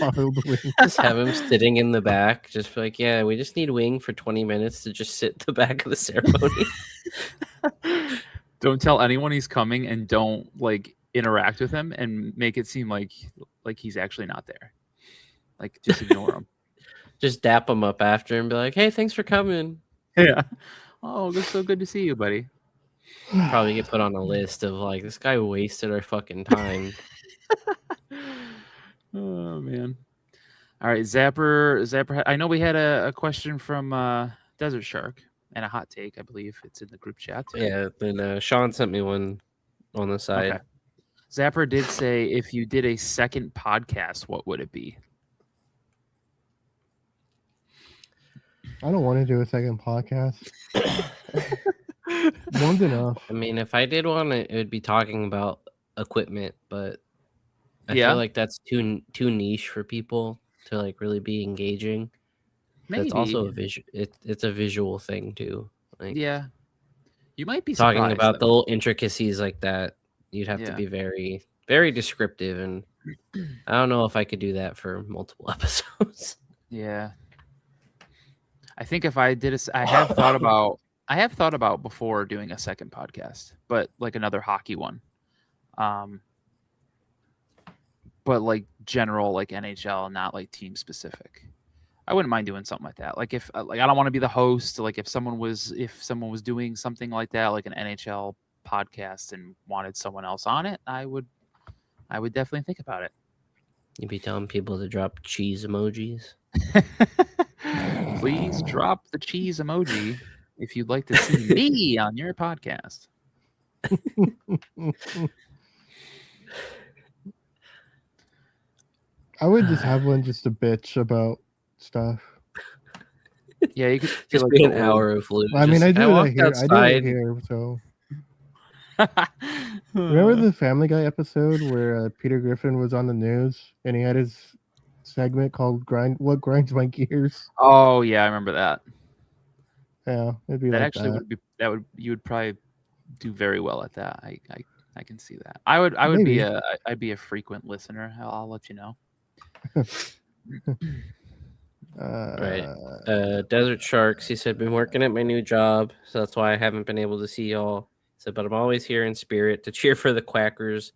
Wild Wing. Just have him sitting in the back. Just be like, yeah, we just need Wing for 20 minutes to just sit at the back of the ceremony. Don't tell anyone he's coming, and don't like interact with him, and make it seem like he's actually not there. Like just ignore him. Just dap him up after and be like, hey, thanks for coming. Yeah. Oh, it's so good to see you, buddy. Probably get put on a list of like, this guy wasted our fucking time. Oh man. All right, Zapper. I know we had a question from Desert Shark and a hot take. I believe it's in the group chat. Yeah, then Sean sent me one on the side. Okay. Zapper did say, if you did a second podcast, what would it be? I don't want to do a second podcast. One's enough. I mean, if I did one, it would be talking about equipment, but I Yeah. feel like that's too niche for people to like really be engaging. Maybe. It's also a it's a visual thing too. Like, yeah. You might be talking surprised, about though. the little intricacies like that, you'd have to Yeah. be very, very descriptive, and I don't know if I could do that for multiple episodes. Yeah. I think if I did I have thought about before doing a second podcast, but like another hockey one. But like general, like NHL, not like team specific. I wouldn't mind doing something like that. Like if like I don't want to be the host, like if someone was doing something like that, like an NHL podcast, and wanted someone else on it, I would definitely think about it. You'd be telling people to drop cheese emojis. Please drop the cheese emoji. if you'd like to see me on your podcast. I would just have one just to bitch about stuff. Yeah, you could Just feel be like an hour of Lou. I mean, I do that walked here. I do it outside. here. So remember the Family Guy episode where Peter Griffin was on the news and he had his segment called "What Grinds My Gears"? Oh yeah, I remember that. Yeah, it'd be That like actually that. would be you would probably do very well at that. I can see that. I would Maybe. I'd be a frequent listener. I'll let you know. Desert Sharks. He said, been working at my new job, so that's why I haven't been able to see y'all. He said, but I'm always here in spirit to cheer for the Quackers,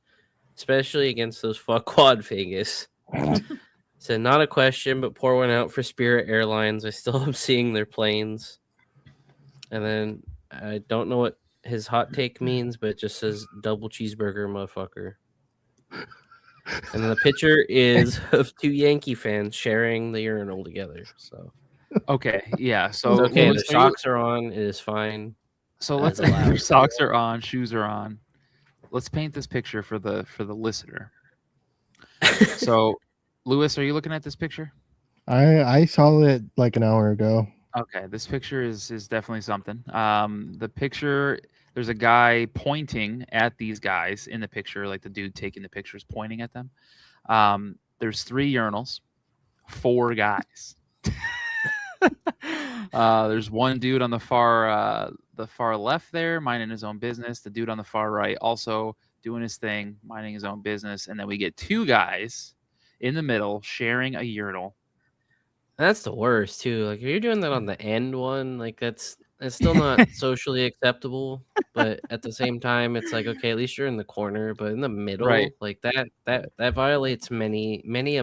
especially against those fuckwad Vegas. Said, not a question, but pour one out for Spirit Airlines. I still am seeing their planes. And then I don't know what his hot take means, but it just says double cheeseburger, motherfucker. And then the picture is of two Yankee fans sharing the urinal together. So Okay, yeah. So it's okay. Louis, The socks are on. It is fine. So As let's allowed. socks are on, shoes are on. Let's paint this picture for the listener. So, Louis, are you looking at this picture? I saw it like an hour ago. Okay, this picture is definitely something. The picture, there's a guy pointing at these guys in the picture, like the dude taking the picture is pointing at them. There's 3 urinals, 4 guys. There's one dude on the far left there, minding his own business. The dude on the far right also doing his thing, minding his own business. And then we get 2 guys in the middle sharing a urinal. That's the worst too. Like if you're doing that on the end one, like it's still not socially acceptable. But at the same time, it's like okay, at least you're in the corner. But in the middle, Right. like that violates many a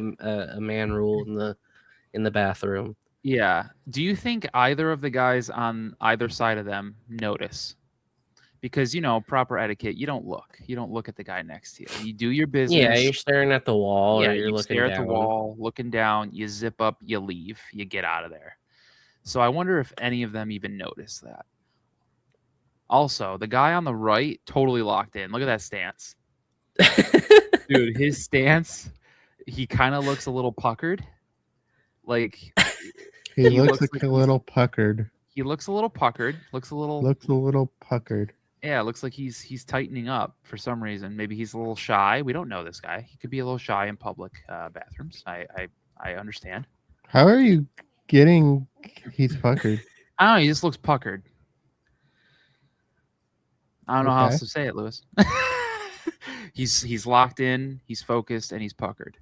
man rule in the bathroom. Yeah. Do you think either of the guys on either side of them notice? Because proper etiquette, you don't look. You don't look at the guy next to you. You do your business. Yeah, you're staring at the wall or you're you looking stare down. at the wall, looking down, you zip up, you leave, you get out of there. So I wonder if any of them even notice that. Also, the guy on the right, totally locked in. Look at that stance. Dude, his stance, he kind of looks a little puckered. Like He looks like a little puckered. he looks a little puckered. Looks a little puckered. Yeah, it looks like he's tightening up for some reason. Maybe he's a little shy. We don't know this guy. He could be a little shy in public bathrooms. I understand. How are you getting he's puckered? I don't know. He just looks puckered. I don't know how Okay. else to say it, Louis. He's locked in. He's focused, and he's puckered.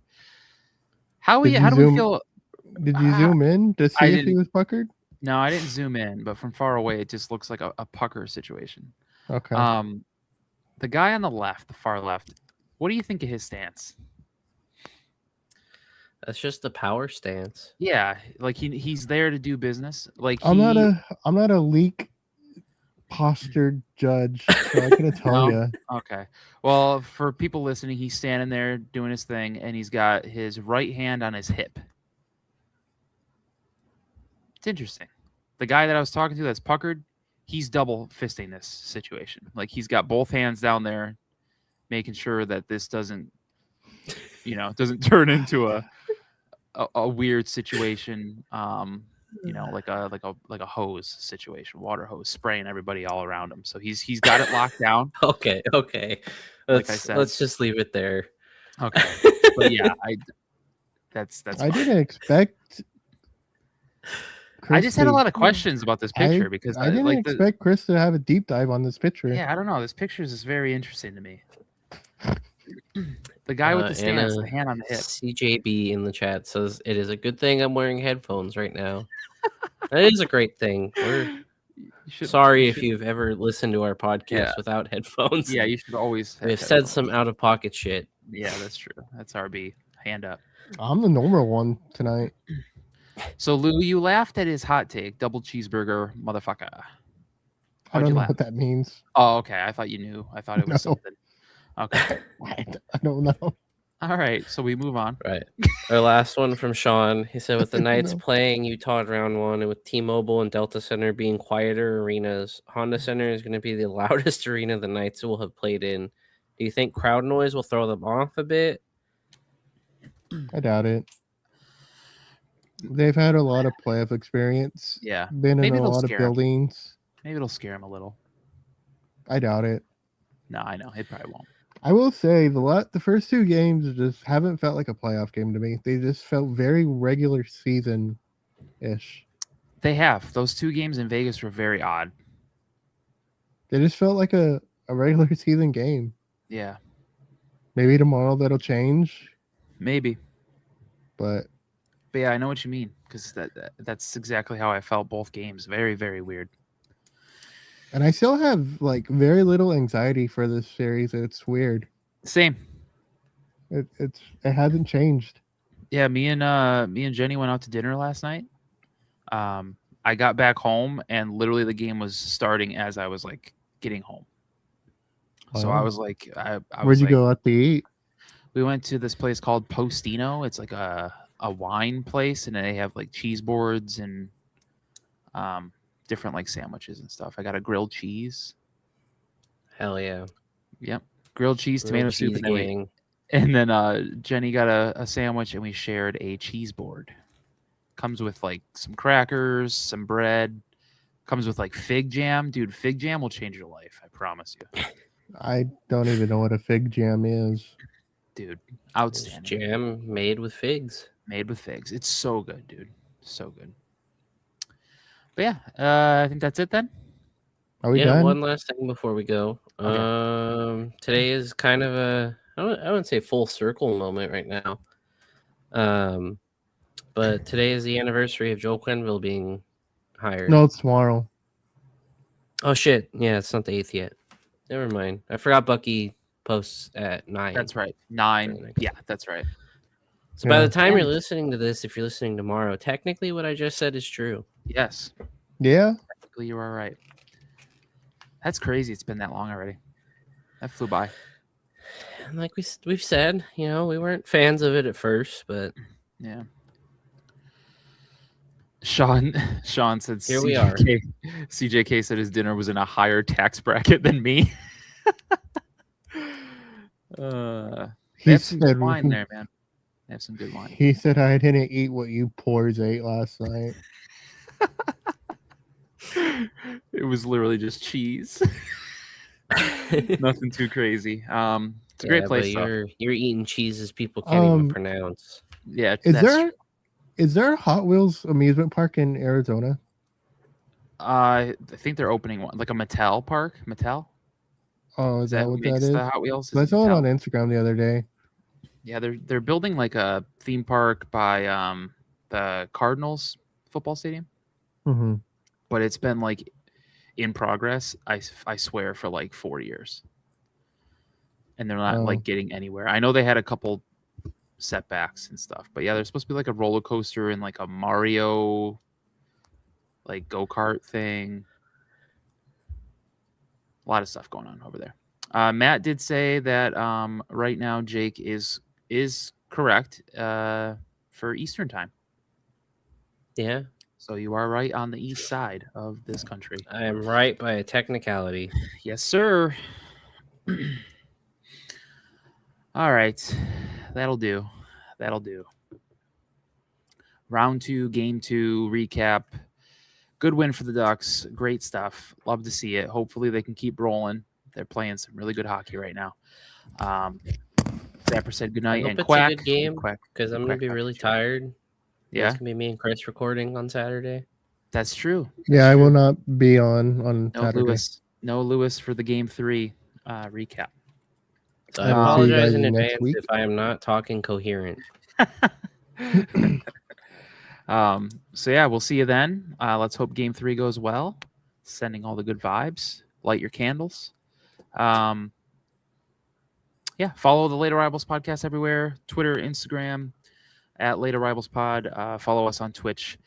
How do we feel? Did you zoom in to see I if he didn't. was puckered? No, I didn't zoom in, but from far away, it just looks like a pucker situation. Okay. The guy on the left, the far left, what do you think of his stance? That's just the power stance. Yeah, like he's there to do business. Like I'm not a leak postured judge, so I couldn't tell you. Okay. Well, for people listening, he's standing there doing his thing, and he's got his right hand on his hip. It's interesting. The guy that I was talking to that's puckered, he's double fisting this situation. Like he's got both hands down there, making sure that this doesn't turn into a weird situation. Like a hose situation, water hose spraying everybody all around him. So he's got it locked down. Okay. Like I said. Let's just leave it there. Okay. But yeah, that's I didn't expect. I just had a lot of questions about this picture because I didn't expect Chris to have a deep dive on this picture. Yeah, I don't know. This picture is very interesting to me. The guy with the stance, the hand on the hip. CJB in the chat says it is a good thing I'm wearing headphones right now. That is a great thing. We're sorry if you've ever listened to our podcast without headphones. Yeah, you should always. We've said some out of pocket shit. Yeah, that's true. That's RB. Hand up. I'm the normal one tonight. So Lou, you laughed at his hot take, double cheeseburger, motherfucker. I don't know what that means. Oh, okay. I thought you knew. I thought it was something. Okay. I don't know. All right, so we move on. Right. Our last one from Sean. He said, with the Knights No. playing Utah in round 1 and with T-Mobile and Delta Center being quieter arenas, Honda Center is going to be the loudest arena the Knights will have played in. Do you think crowd noise will throw them off a bit? I doubt it. They've had a lot of playoff experience. Yeah, Been in maybe a they'll lot of scare 'em. buildings. Maybe it'll scare him a little. I doubt it. No, I know it probably won't. I will say the first 2 games just haven't felt like a playoff game to me. They just felt very regular season ish. They have those 2 games in Vegas were very odd. They just felt like a regular season game. Yeah, Maybe tomorrow that'll change, maybe. but But yeah, I know what you mean because that's exactly how I felt both games. Very, very weird. and I still have like very little anxiety for this series. It's weird. Same. It hasn't changed. Yeah, me and Jenny went out to dinner last night. I got back home and literally the game was starting as I was like getting home. So I Wow. was like, I Where'd was you like, go out to eat? we went to this place called Postino. It's like a wine place, and they have like cheese boards and different like sandwiches and stuff. I got a grilled cheese. Hell yeah. Yep, grilled cheese, Grilled tomato soup, cheese and then gang. Jenny got a sandwich, and we shared a cheese board. Comes with like some crackers, some bread. Comes with like fig jam, dude. Fig jam will change your life. I promise you, I don't even know what a fig jam is. dude. It's Outstanding. jam made with figs. Made with figs. It's so good, dude. So good. But yeah, I think that's it then. Are we Yeah, done? one last thing before we go. Today is kind of I wouldn't say full circle moment right now. But today is the anniversary of Joel Quenneville being hired. No, it's tomorrow. Oh shit. Yeah, it's not the 8th yet. Never mind. I forgot Bucky posts at 9. That's right. 9. Right. Yeah, that's right. So by Yeah. the time you're And- listening to this, if you're listening tomorrow, technically what I just said is true. Yes. Yeah. Technically, you are right. That's crazy. It's been that long already. That flew by. And like we've said, we weren't fans of it at first, but Yeah. Sean said Here we are. CJK said his dinner was in a higher tax bracket than me. They He have some good said wine there, man. They have some good wine. He said I didn't eat what you poors ate last night. It was literally just cheese. Nothing too crazy. It's a great Yeah, place. but Though. you're eating cheeses people can't even Um, pronounce. Yeah, Is there a Hot Wheels amusement park in Arizona? I think they're opening one, like a Mattel park. Mattel. Oh, is that who what that makes is? the Hot Wheels? Is I it saw it Mattel? on Instagram the other day. Yeah, they're building like a theme park by the Cardinals football stadium, Mm-hmm. but it's been like in progress. I swear for like 4 years, and they're not Oh. like getting anywhere. I know they had a couple setbacks and stuff, but yeah, there's supposed to be like a roller coaster and like a Mario like go-kart thing. A lot of stuff going on over there. Matt did say that right now Jake is correct for Eastern time. Yeah, So you are right on the east side of this country. I am right by a technicality. Yes, sir. All right. That'll do. Round 2, game 2 recap. Good win for the Ducks. Great stuff. Love to see it. Hopefully they can keep rolling. They're playing some really good hockey right now. Zapper said good I night. hope And it's Quack. a good game Quack. because I'm gonna Quack be talking really shit. tired. Yeah, It's gonna be me and Chris recording on Saturday. that's true. Yeah, I That's will true. not be on No Saturday. Lewis. No Lewis for the game 3 recap. So I I will see you apologize guys in next advance week. if I am not talking coherent. So yeah, we'll see you then. Let's hope game 3 goes well. Sending all the good vibes. Light your candles. Yeah, follow the Late Arrivals podcast everywhere. Twitter, Instagram, at Late Arrivals Pod. Follow us on Twitch.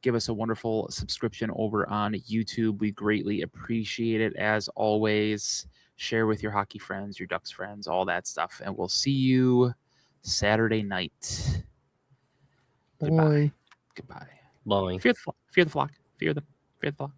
Give us a wonderful subscription over on YouTube. We greatly appreciate it. As always, share with your hockey friends, your Ducks friends, all that stuff. And we'll see you Saturday night. Goodbye. Boing. Goodbye. Blowing. Fear the flock. Fear the flock. Fear the flock.